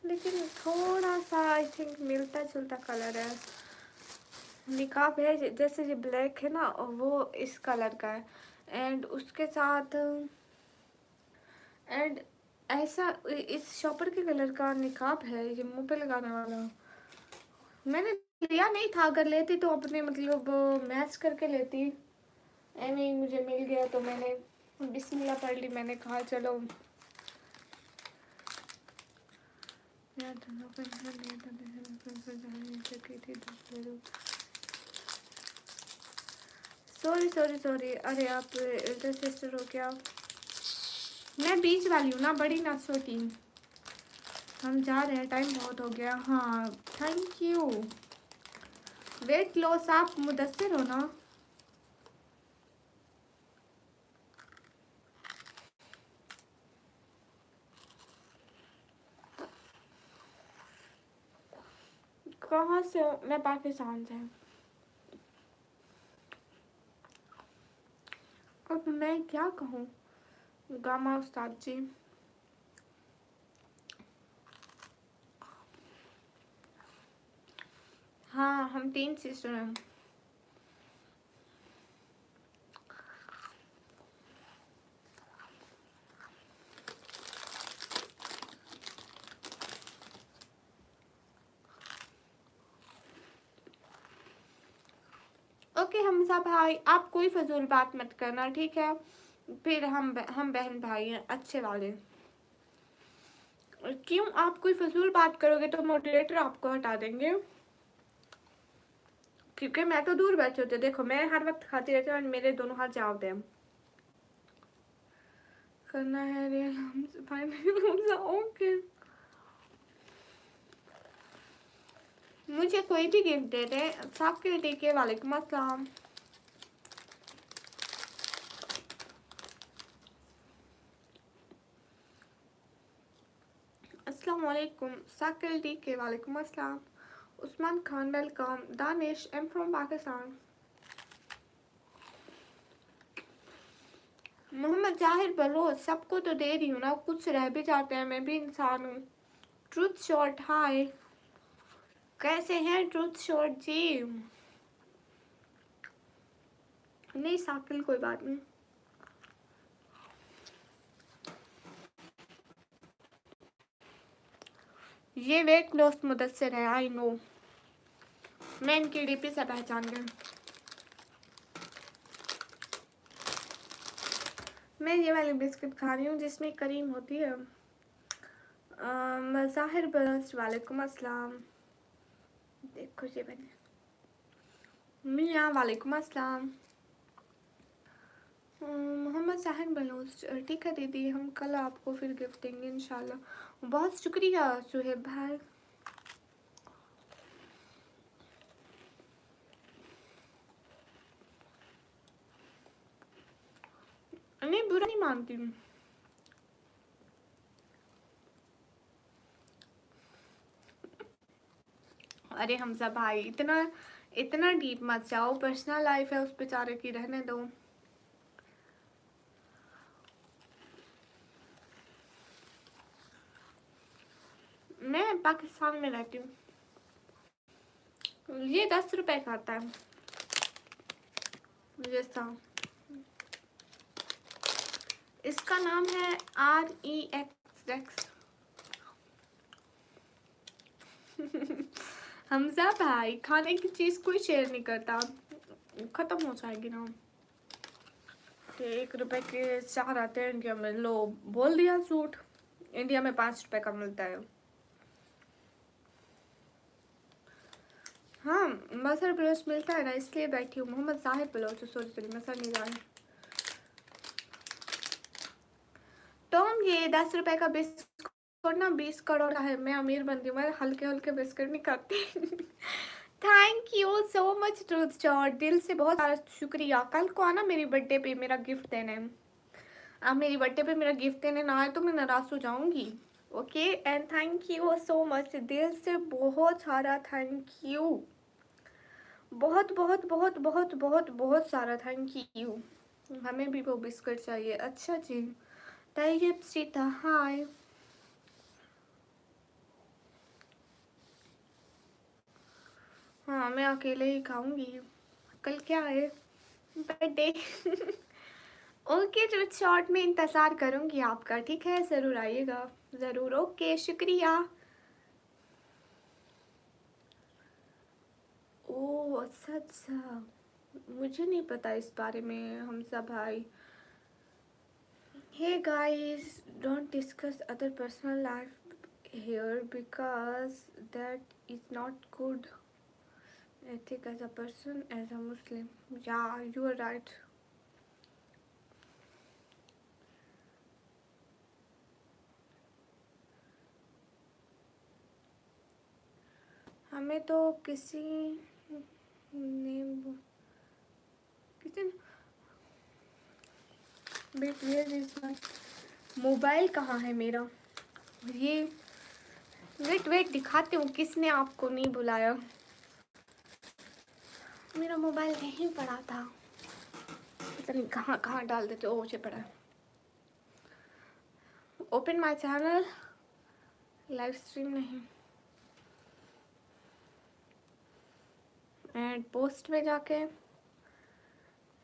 लेकिन थोड़ा सा आई थिंक मिलता जुलता कलर है। निकाब है जैसे ये ब्लैक है ना वो इस कलर का है। एंड उसके साथ एंड ऐसा इस शॉपर के कलर का निकाब है। ये मुंह पे लगाने वाला मैंने लिया नहीं था। अगर लेती तो अपने मतलब मैच करके लेती। ऐसे ही मुझे मिल गया तो मैंने बिस्मिल्लाह पढ़ ली। मैंने कहा चलो सॉरी सॉरी सॉरी। अरे आप एल्डर सिस्टर हो क्या? मैं बीच वाली हूँ ना, बड़ी ना छोटी। हम जा रहे हैं, टाइम बहुत हो गया। हाँ थैंक यू। वेट लॉस आप मुदस्सिर हो ना? कहाँ से हो? मैं पाकिस्तान से। अब मैं क्या कहूँ गामा उस्ताद जी। हाँ, हम 3 सिस्टर हैं। ओके हमजा भाई, आप कोई फजूल बात मत करना, ठीक है? फिर हम बहन भाई हैं अच्छे वाले। क्यों आप कोई फजूल बात करोगे तो मॉडरेटर आपको हटा देंगे, क्योंकि मैं तो दूर बैठे होते। देखो मैं हर वक्त खाती रहती हूँ और मेरे दोनों हाथ जवाब दें। करना है रियल फाइनल। ओके, मुझे कोई भी गिफ्ट दे दे। साकिर टीके वालेकुम अस्सलाम। अस्सलाम वालेकुम। साकिर टीके वालेकुम अस्सलाम। Usman Khan welcome. Danish am from Pakistan. Mohammad Zahir Baloch, सबको तो दे रही हूँ ना, कुछ रह भी जाते हैं, मैं भी इंसान हूँ। ट्रूथ शॉट हाय, कैसे हैं ट्रूथ शॉट जी? नहीं साकिल कोई बात नहीं। ये वेट लॉस मुदस्सिर है, आई नो। मैं इनकी डीपी से पहचान गई। मैं ये वाली बिस्किट खा रही हूँ जिसमें क्रीम होती है। मज़ाहिर बलोच वालेकुम अस्सलाम। देखो ये बने। मियाँ वालेकुम अस्सलाम। मोहम्मद साहिर बलोच, ठीक है दीदी, हम कल आपको फिर गिफ्ट देंगे इंशाल्लाह। बहुत शुक्रिया सुहेब भाई। नहीं बुरा नहीं मानती हूँ। अरे हमजा भाई, इतना इतना डीप मत जाओ, पर्सनल लाइफ है उस बेचारे की, रहने दो। मैं पाकिस्तान में रहती हूँ। ये 10 रुपए का आता है जैसा। इसका नाम है REXX। हमजा भाई खाने की चीज कोई शेयर नहीं करता, खत्म हो जाएगी ना। 1 रुपए के 4 आते हैं इंडिया में, लो बोल दिया झूठ। इंडिया में 5 रुपए का मिलता है। हाँ मसर बलोच मिलता है ना, इसलिए बैठी हूँ। मोहम्मद साहिब बलोच, सॉरी सॉरी, मसर नहीं जा रही। तो हम ये 10 रुपए का बिस्कुट ना 20 करोड़ का है। मैं अमीर बनती हूँ, मैं हल्के हल्के बिस्कुट नहीं खाती। Thank you so much truth shot, दिल से बहुत सारा शुक्रिया। कल को आना मेरी बर्थडे पे मेरा गिफ्ट देने। आप मेरी बर्थडे पे मेरा गिफ्ट देने ना आए तो मैं नाराज हो जाऊंगी। Okay and thank you so much, दिल से बहुत सारा थैंक यू। बहुत बहुत बहुत बहुत बहुत बहुत सारा थैंक यू। हमें भी वो बिस्कुट चाहिए। अच्छा जी, तैयब सीता हाय। हाँ मैं अकेले ही खाऊंगी। कल क्या है? बर्थडे। ओके जो शॉर्ट में इंतज़ार करूंगी आपका, ठीक है? ज़रूर आइएगा, ज़रूर। ओके शुक्रिया। ओह अच्छा अच्छा, मुझे नहीं पता इस बारे में हमजा भाई। Hey guys, don't discuss other personal life here because that is not good ethic as a person, as a Muslim. Yeah, you are right. हमें तो किसी name kitchen wait where is my mobile कहाँ है मेरा? ये वेट वेट दिखाती हूँ किसने आपको नहीं बुलाया। मेरा मोबाइल यहीं पड़ा था, पता नहीं कहाँ कहाँ डाल देते। ओ मुझे पड़ा। Open my channel, live stream नहीं, एंड पोस्ट में जाके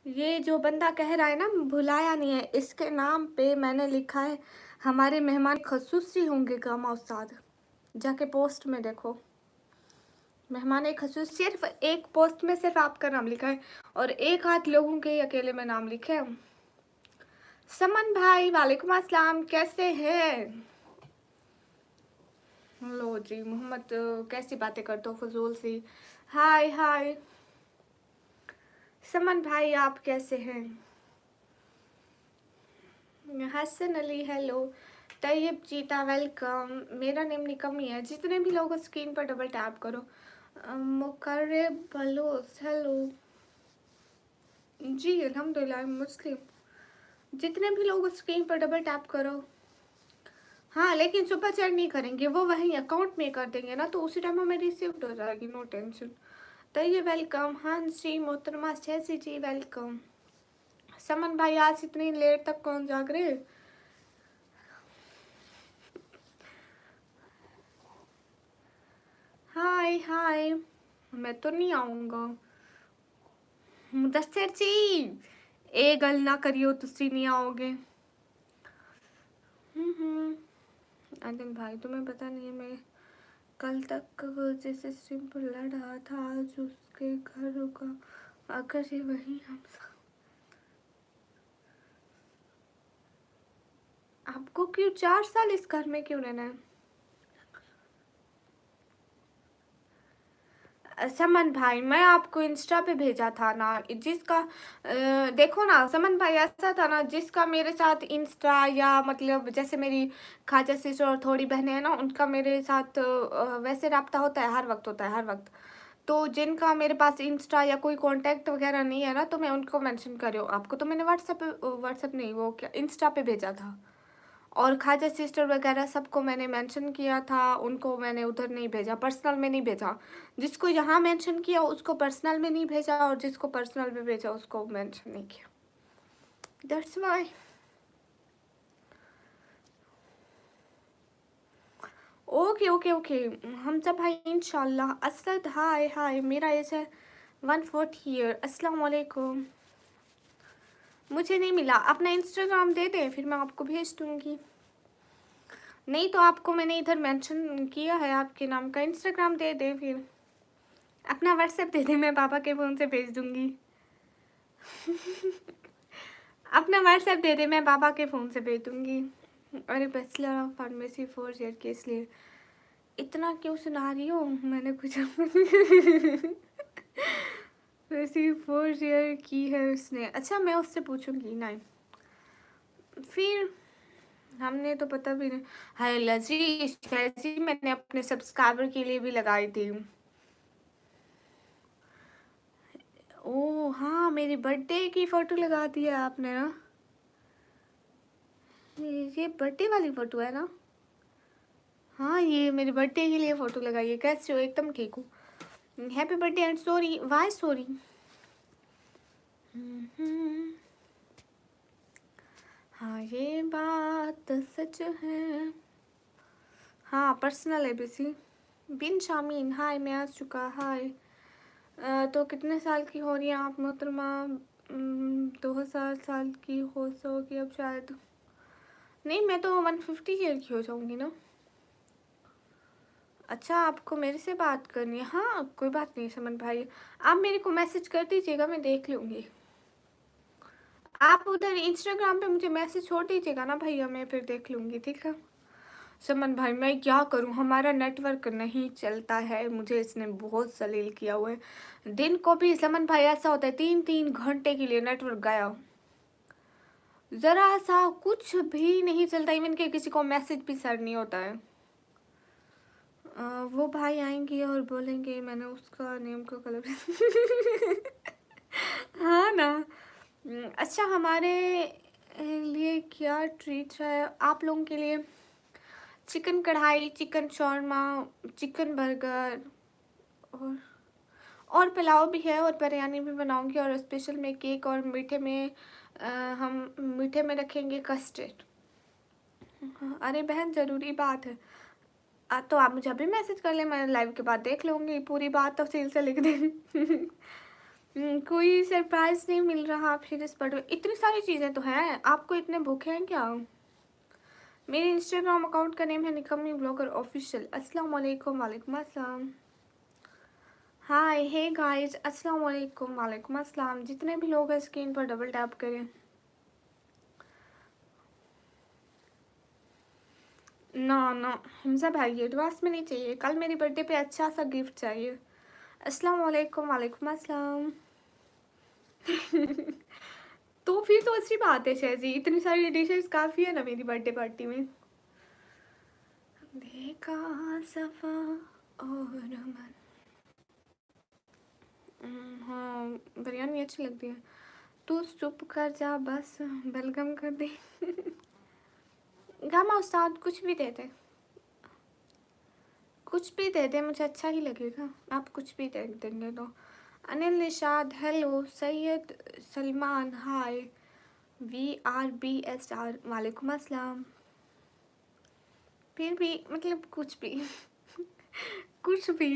ये जो बंदा कह रहा है ना भुलाया नहीं है, इसके नाम पे मैंने लिखा है हमारे मेहमान खसूसी होंगे गामा उस्ताद। जाके पोस्ट में देखो, मेहमान खसूस सिर्फ एक पोस्ट में सिर्फ आपका नाम लिखा है और एक आध लोगों के अकेले में नाम लिखे हैं। समन भाई वालेकुम अस्सलाम, कैसे हैं? लो जी मोहम्मद, कैसी बातें करते हो फजूल सी। हाय हाय समन भाई, आप कैसे हैं? हसन अली हेलो, तैयब चीता वेलकम। मेरा नेम निकम ही है। जितने भी लोग स्क्रीन पर डबल टैप करो। मुकर्रब बलोच हेलो जी, अल्हम्दुलिल्लाह मुस्लिम। जितने भी लोग स्क्रीन पर डबल टैप करो। हाँ लेकिन सुपर चैट नहीं करेंगे, वो वहीं अकाउंट में कर देंगे ना, तो उसी टाइम हमें रिसीव्ड हो जाएगी, नो टेंशन। तैयब वेलकम। हाँ जी मोहतरमा शैसी जी वेलकम। समन भाई आज इतनी लेट तक कौन जाग रहे? हाय हाय, मैं तो नहीं आऊँगा। मुदस्सिर जी ए गल ना करियो, तुसी नहीं आओगे। आदिम भाई तुम्हें पता नहीं है, मैं कल तक जिस स्ट्रीम पर लड़ रहा था आज उसके घर रुका आकर ये वही हम। आपको क्यों 4 साल इस घर में क्यों रहना है? समन भाई मैं आपको इंस्टा पे भेजा था ना, जिसका देखो ना समन भाई, ऐसा था ना जिसका मेरे साथ इंस्टा या मतलब जैसे मेरी खाचा सिस्टर और थोड़ी बहनें हैं ना, उनका मेरे साथ वैसे रब्ता होता है, हर वक्त होता है, हर वक्त। तो जिनका मेरे पास इंस्टा या कोई कांटेक्ट वगैरह नहीं है ना, तो मैं उनको मेंशन कर रही हूँ। आपको तो मैंने व्हाट्सएप नहीं, वो क्या इंस्टा पे भेजा था। और खाजा सिस्टर वगैरह सबको मैंने मेंशन किया था, उनको मैंने उधर नहीं भेजा, पर्सनल में नहीं भेजा। जिसको यहाँ मेंशन किया उसको पर्सनल में नहीं भेजा, और जिसको पर्सनल में भेजा उसको मेंशन नहीं किया। That's why. Okay okay okay, हम सब भाई इंशाल्लाह। असद हाय हाय, मेरा एज है 140 ईयर। अस्सलाम वालेकुम। मुझे नहीं मिला, अपना इंस्टाग्राम दे दें फिर मैं आपको भेज दूँगी। नहीं तो आपको मैंने इधर मेंशन किया है आपके नाम का, इंस्टाग्राम दे दे फिर। अपना व्हाट्सएप दे दे, मैं पापा के फ़ोन से भेज दूँगी। अपना व्हाट्सएप दे दे, मैं पापा के फ़ोन से भेज दूँगी। अरे बैचलर ऑफ फार्मेसी 4 ईयर के, इसलिए इतना क्यों सुना रही हो? मैंने कुछ वैसे 4 ईयर की है उसने। अच्छा मैं उससे पूछूंगी। नहीं फिर हमने तो पता भी नहीं। हाय लजी शैजी, मैंने अपने सब्सक्राइबर के लिए भी लगाई थी। ओ हाँ, मेरी बर्थडे की फ़ोटो लगा दी है आपने ना। ये बर्थडे वाली फ़ोटो है ना? हाँ ये मेरी बर्थडे के लिए फ़ोटो लगाई है। कैसे हो? एकदम ठीक हूँ। Happy birthday and sorry. Why sorry? हाँ ये बात सच है। हाँ पर्सनल है बेसी। बिन शामीन हाय, मैं आ चुका। हाय तो कितने साल की हो रही हैं आप मोहतरमा? 2000 साल की हो सकोगी अब शायद। नहीं मैं तो 150 ईयर की हो जाऊँगी ना। अच्छा आपको मेरे से बात करनी है? हाँ कोई बात नहीं समन भाई, आप मेरे को मैसेज कर दीजिएगा, मैं देख लूँगी। आप उधर इंस्टाग्राम पे मुझे मैसेज छोड़ दीजिएगा ना भैया, मैं फिर देख लूँगी, ठीक है? समन भाई मैं क्या करूँ, हमारा नेटवर्क नहीं चलता है, मुझे इसने बहुत जलील किया हुआ है। दिन को भी समन भाई ऐसा होता है 3-3 घंटे के लिए नेटवर्क गया, ज़रा सा कुछ भी नहीं चलता, इवन कि किसी को मैसेज भी सेंड नहीं होता है। वो भाई आएंगे और बोलेंगे मैंने उसका नेम को कलर हाँ ना। अच्छा, हमारे लिए क्या ट्रीट है आप लोगों के लिए? चिकन कढ़ाई, चिकन शौरमा, चिकन बर्गर और पुलाव भी है और बिरयानी भी बनाऊंगी, और स्पेशल में केक, और मीठे में हम मीठे में रखेंगे कस्टर्ड। अरे बहन, ज़रूरी बात है। तो आप मुझे अभी मैसेज कर लें, मैं लाइव के बाद देख लूँगी, पूरी बात तफसील से लिख दें। कोई सरप्राइज नहीं मिल रहा फिर इस पर, इतनी सारी चीज़ें तो हैं, आपको इतने भूखे हैं क्या? मेरे इंस्टाग्राम अकाउंट का नेम है निकम्मी ब्लॉगर ऑफिशियल। अस्सलाम वालेकुम। वालेकुम अस्सलाम। हाय, हे गाइस, अस्सलाम वालेकुम। वालेकुम अस्सलाम। जितने भी लोग हैं स्क्रीन पर डबल टैप करें। ना ना हमजा भाई, एडवांस में नहीं चाहिए, कल मेरी बर्थडे पे अच्छा सा गिफ्ट चाहिए। अस्सलाम वालेकुम। वालेकुम अस्सलाम। तो फिर तो अच्छी बात है शहजी, इतनी सारी डिशेस काफ़ी है ना मेरी बर्थडे पार्टी में। देखा सफा और मन। हाँ, बिरयानी अच्छी लगती है। तू चुप कर जा बस, बेलगम कर दे। गामा उस्ताद, कुछ भी दे दे, कुछ भी दे दे, मुझे अच्छा ही लगेगा। आप कुछ भी दे देंगे तो। अनिल निशाद हेलो। सैयद सलमान हाय। VRBSR वालेकुम अस्सलाम। फिर भी मतलब कुछ भी कुछ भी।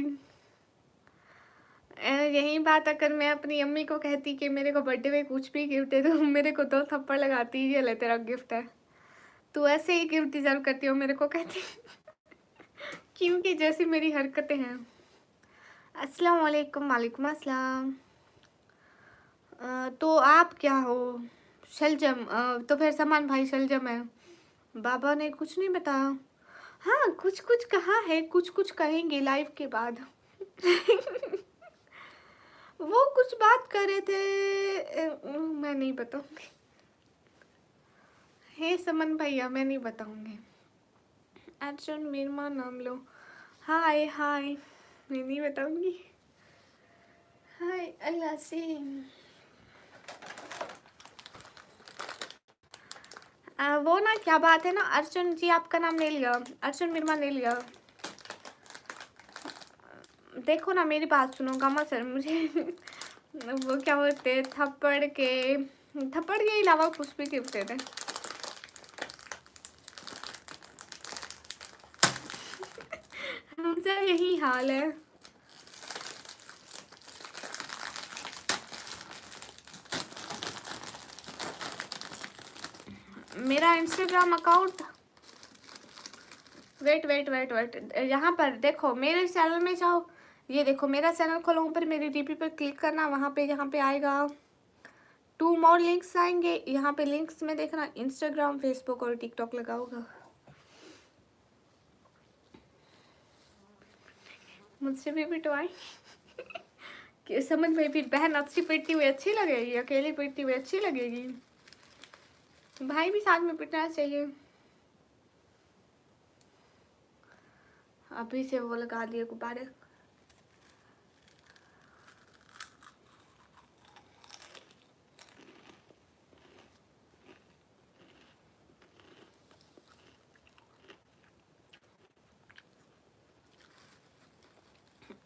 यही बात अगर मैं अपनी अम्मी को कहती कि मेरे को बर्थडे में कुछ भी गिफ्ट दे दो, मेरे को 2 थप्पड़ लगाती, ये ले तेरा गिफ्ट है, तू ऐसे ही गिफ्ट डिजर्व करती हो, मेरे को कहती। क्योंकि जैसी मेरी हरकतें हैं। अस्सलाम वालेकुम। वालेकुम अस्सलाम। तो आप क्या हो? शलजम? तो फिर समान भाई शलजम है। बाबा ने कुछ नहीं बताया। हाँ, कुछ कुछ कहा है, कुछ कुछ कहेंगे लाइव के बाद। वो कुछ बात कर रहे थे, मैं नहीं बताऊंगी। हे समन भैया, मैं नहीं बताऊंगी। अर्जुन मीरमा नाम लो। हाय हाय, मैं नहीं बताऊंगी। हाय अल्लाह से। वो ना क्या बात है ना, अर्जुन जी आपका नाम ले लिया, अर्जुन मीरमा ले लिया। देखो ना, मेरी बात सुनो गामा सर, मुझे वो क्या बोलते, थप्पड़ के अलावा कुछ भी गिफ्ट दे दें। हमसे यही हाल है। मेरा इंस्टाग्राम अकाउंट, वेट, यहाँ पर देखो, मेरे चैनल में जाओ, ये देखो मेरा चैनल खोलो, ऊपर मेरी डीपी पर क्लिक करना, वहाँ पे यहाँ पे आएगा 2 मोर लिंक्स आएंगे, यहाँ पे लिंक्स में देखना इंस्टाग्राम, फेसबुक और टिकटॉक लगा होगा। मुझसे भी पिटवाई कि समझ में, फिर बहन अच्छी पिटती हुई अच्छी लगेगी, अकेली पिटती हुई अच्छी लगेगी, भाई भी साथ में पिटना चाहिए। अभी से वो लगा दिए गुब्बारे।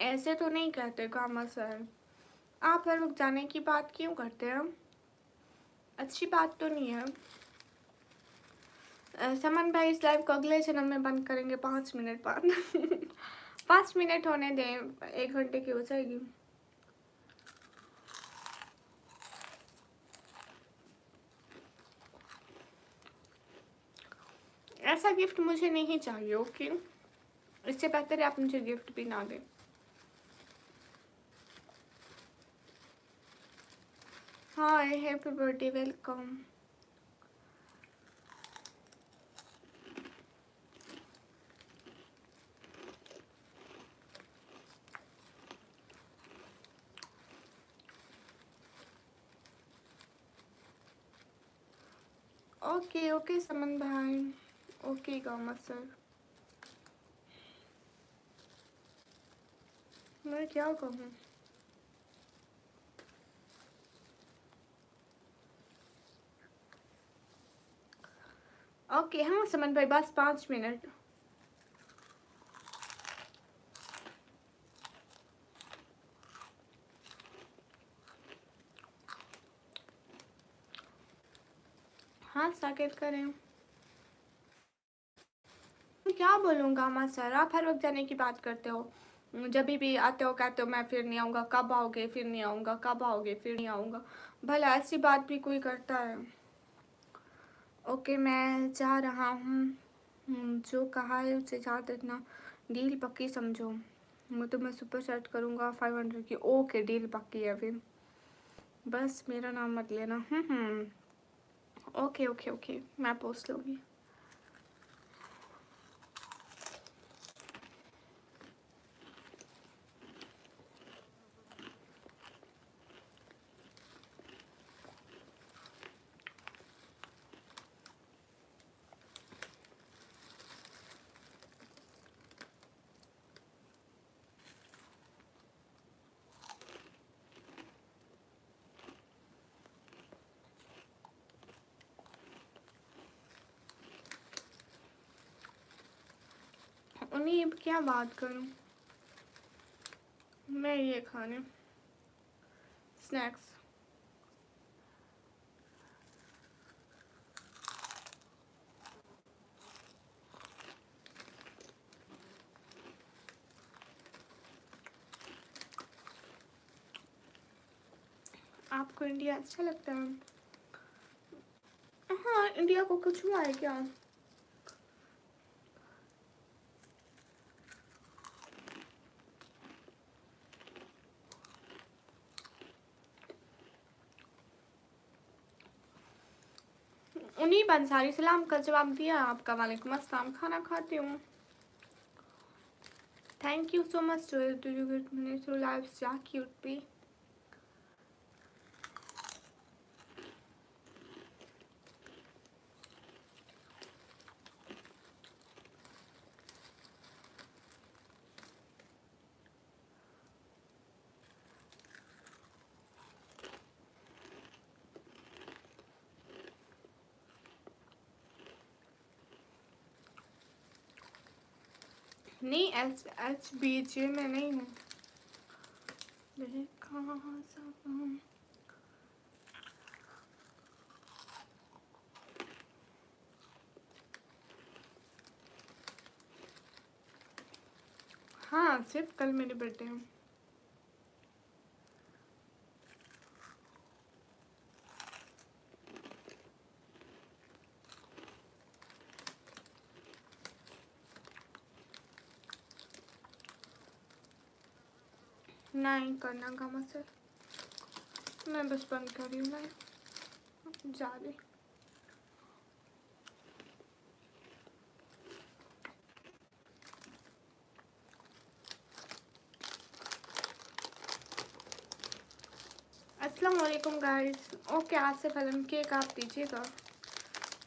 ऐसे तो नहीं कहते गामा सर, आप हर वक्त जाने की बात क्यों करते हैं? अच्छी बात तो नहीं है। समन भाई, इस लाइव को अगले जन्म में बंद करेंगे 5 मिनट बाद। 5 मिनट होने दें, 1 घंटे की हो जाएगी। ऐसा गिफ्ट मुझे नहीं चाहिए, ओके? इससे बेहतर है आप मुझे गिफ्ट भी ना दें। Hi, happy birthday, welcome. Okay okay Saman भाई, ओके गामा सर। मैं क्या कहूँ। ओके हाँ समन भाई, बस 5 मिनट। हाँ साकेत करें। क्या बोलूँगा माँ सर, आप हर वक्त जाने की बात करते हो। जब भी आते हो कहते हो मैं फिर नहीं आऊँगा, कब आओगे, फिर नहीं आऊँगा, कब आओगे, फिर नहीं आऊँगा। भला ऐसी बात भी कोई करता है। ओके मैं जा रहा हूँ। जो कहा है उसे याद रखना। डील पक्की समझो। मैं तुम्हें सुपर चैट करूँगा 500 की। ओके डील पक्की है फिर। बस मेरा नाम मत लेना। ओके ओके ओके मैं पोस्ट लूँगी। उन्हीं अब क्या बात करूँ। मैं ये खाने स्नैक्स। आपको इंडिया अच्छा लगता है? हाँ इंडिया को कुछ हुआ है क्या? उन्हीं बंसारी सलाम का जवाब दिया आपका। वालेकुम अस्सलाम। खाना खाती हूँ। Thank you so much. Do you get money through live? क्या क्यूट भी। नहीं HBJ में नहीं हूँ। हाँ सिर्फ कल मेरे बर्थडे है। नहीं करना गामा से। मैं बस बंद कर रही हूँ। मैं जा रही। अस्सलाम वालेकुम गाइस। ओके आसिफ अलम केक आप दीजिएगा।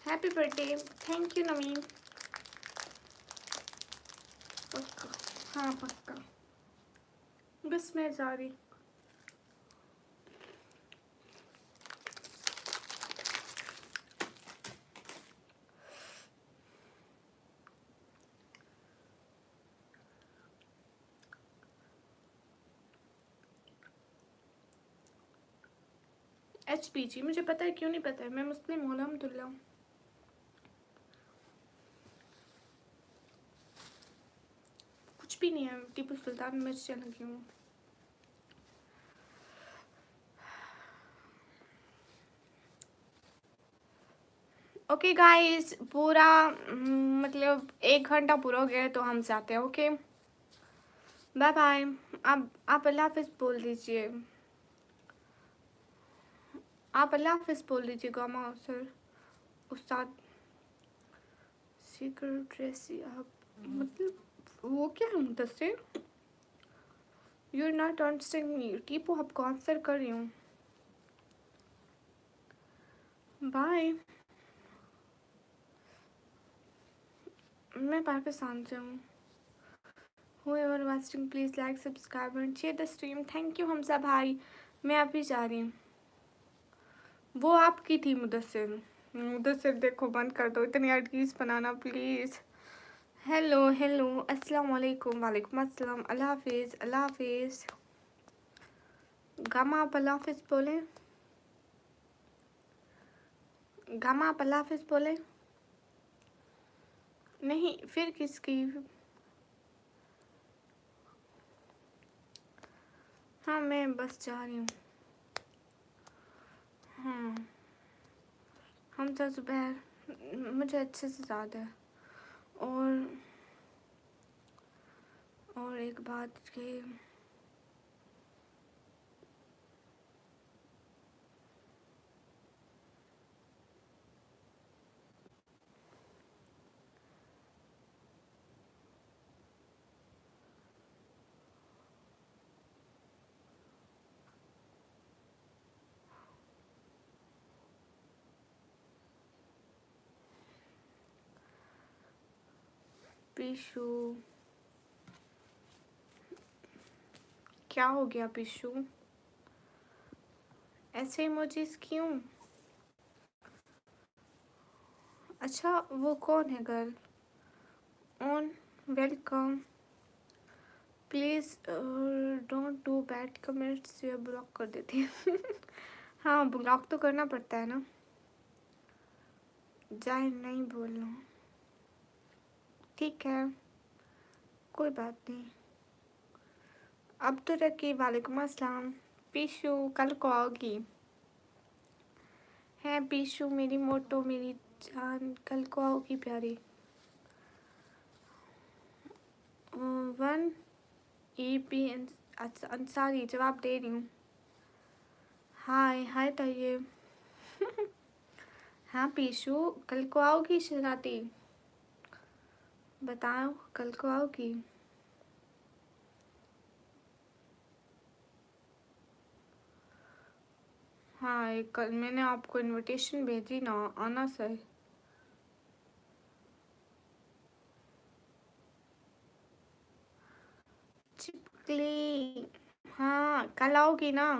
Happy birthday. थैंक यू नवीन। पक्का। हाँ पक्का। बस मैं जा रही। HPG मुझे पता है, क्यों नहीं पता है। मैं मुस्लिम हूँ अल्हम्दुलिल्लाह। कुछ भी नहीं है। टीपू सुल्तान मिर्च लगी हूँ। ओके गाइस पूरा मतलब 1 घंटा पूरा हो गया है तो हम जाते हैं। Okay bye bye. आप अल्लाह हाफिज़ बोल दीजिए। आप अल्लाह हाफिज़ बोल दीजिए गामा सर उस्ताद। सीक्रेट ड्रेसी आप मतलब वो क्या है Mudassir? You are not understanding me. Tipu आपको आंसर कर रही हूँ। बाय। मैं पाकिस्तान से हूँ। whoever watching please like, subscribe and share the stream. Thank you Hamza भाई. मैं अभी जा रही हूँ. वो आपकी थी मुदस्सिर. मुदस्सिर देखो बंद कर दो इतनी एडकीज बनाना प्लीज़. हेलो हेलो अस्सलाम वालेकुम. वालेकुम अस्सलाम. अल्लाह हाफिज़. अल्लाह हाफिज़. गामा आप अल्लाह हाफिज़ बोले. गामा आप अल्लाह हाफिज़ बोले. नहीं फिर किसकी. हाँ मैं बस जा रही हूँ. हाँ हमजा ज़ुबैर मुझे अच्छे से याद है. और एक बात कि पीशू क्या हो गया. पीशू ऐसे इमोजीज क्यों. अच्छा वो कौन है girl. On welcome. Please don't do bad comments या ब्लॉक कर देती है. हाँ ब्लॉक तो करना पड़ता है ना. जाए नहीं बोलना. ठीक है कोई बात नहीं. अब तो रखी. वालेकुम अस्सलाम. पीशू कल को आओगी. है पीशू मेरी मोटो मेरी जान कल को आओगी प्यारी. 1 EP अंसारी जवाब दे रही हूँ. हाय हाय तैयब. हाँ पीशू कल को आओगी शराती. बताओ कल को आओगी. हाँ कल मैंने आपको इनविटेशन भेजी ना. आना सर. चिपकली. हाँ कल आओगी ना.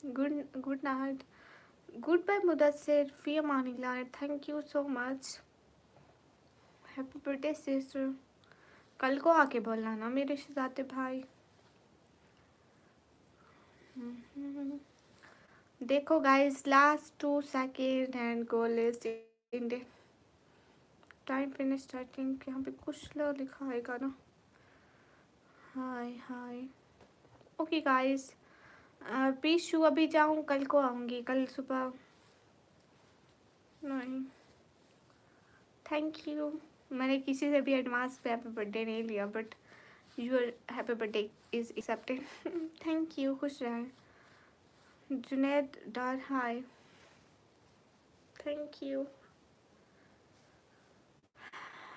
Good night. Good bye Mudassir. फी अमानिल्लाह. Thank you so much. Happy birthday sister. कल को आके बोलना ना मेरे शहजादे भाई. देखो guys last 2 second and goal is in time finish starting. यहाँ पे कुछ लोग लिखा आएगा ना. हाय हाय. ओके गाइस पीशू अभी जाऊँ कल को आऊँगी. कल सुबह नहीं. Thank you. मैंने किसी से भी एडवांस पे हैप्पी बर्थडे नहीं लिया but your happy birthday is accepted. Thank you. खुश रहें. Junaid Dar hi. Thank you.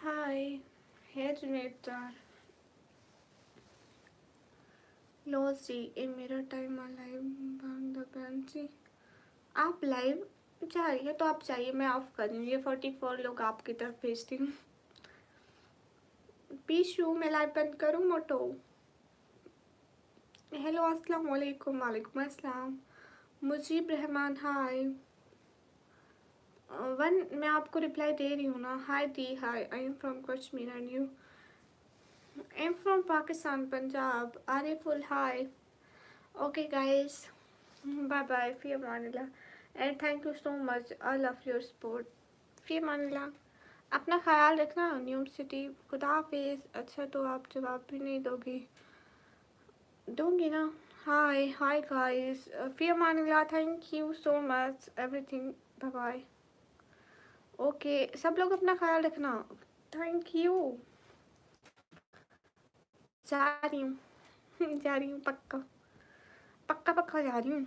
Hi है जुनैद डार. लो जी ये मेरा टाइम लाइव बंद जी. आप लाइव जा रही है तो आप चाहिए मैं ऑफ कर रही हूँ. ये 44 लोग आपकी तरफ भेजती हूँ. पीशू मैं लाइव बंद करूँ मोटो. हेलो अस्सलाम वालेकुम. वालेकुम अस्सलाम. मुजीब रहमान हाय. 1 मैं आपको रिप्लाई दे रही हूँ ना. हाय दी hi. I am from Kashmir and you. I am from Pakistan Punjab. Ariful hi. Okay guys bye bye. फी अमानिल्लाह and thank you so much. I love your support. फी अमानिल्लाह. अपना ख्याल रखना. New city. खुदा हाफिज़. अच्छा तो आप जवाब भी नहीं दोगी. दूंगी ना. Hi hi guys. फी अमानिल्लाह. Thank you so much everything. Bye bye. Okay सब लोग अपना ख्याल रखना. Thank you. जा रही हूँ. जा रही हूँ पक्का पक्का पक्का जा रही हूँ.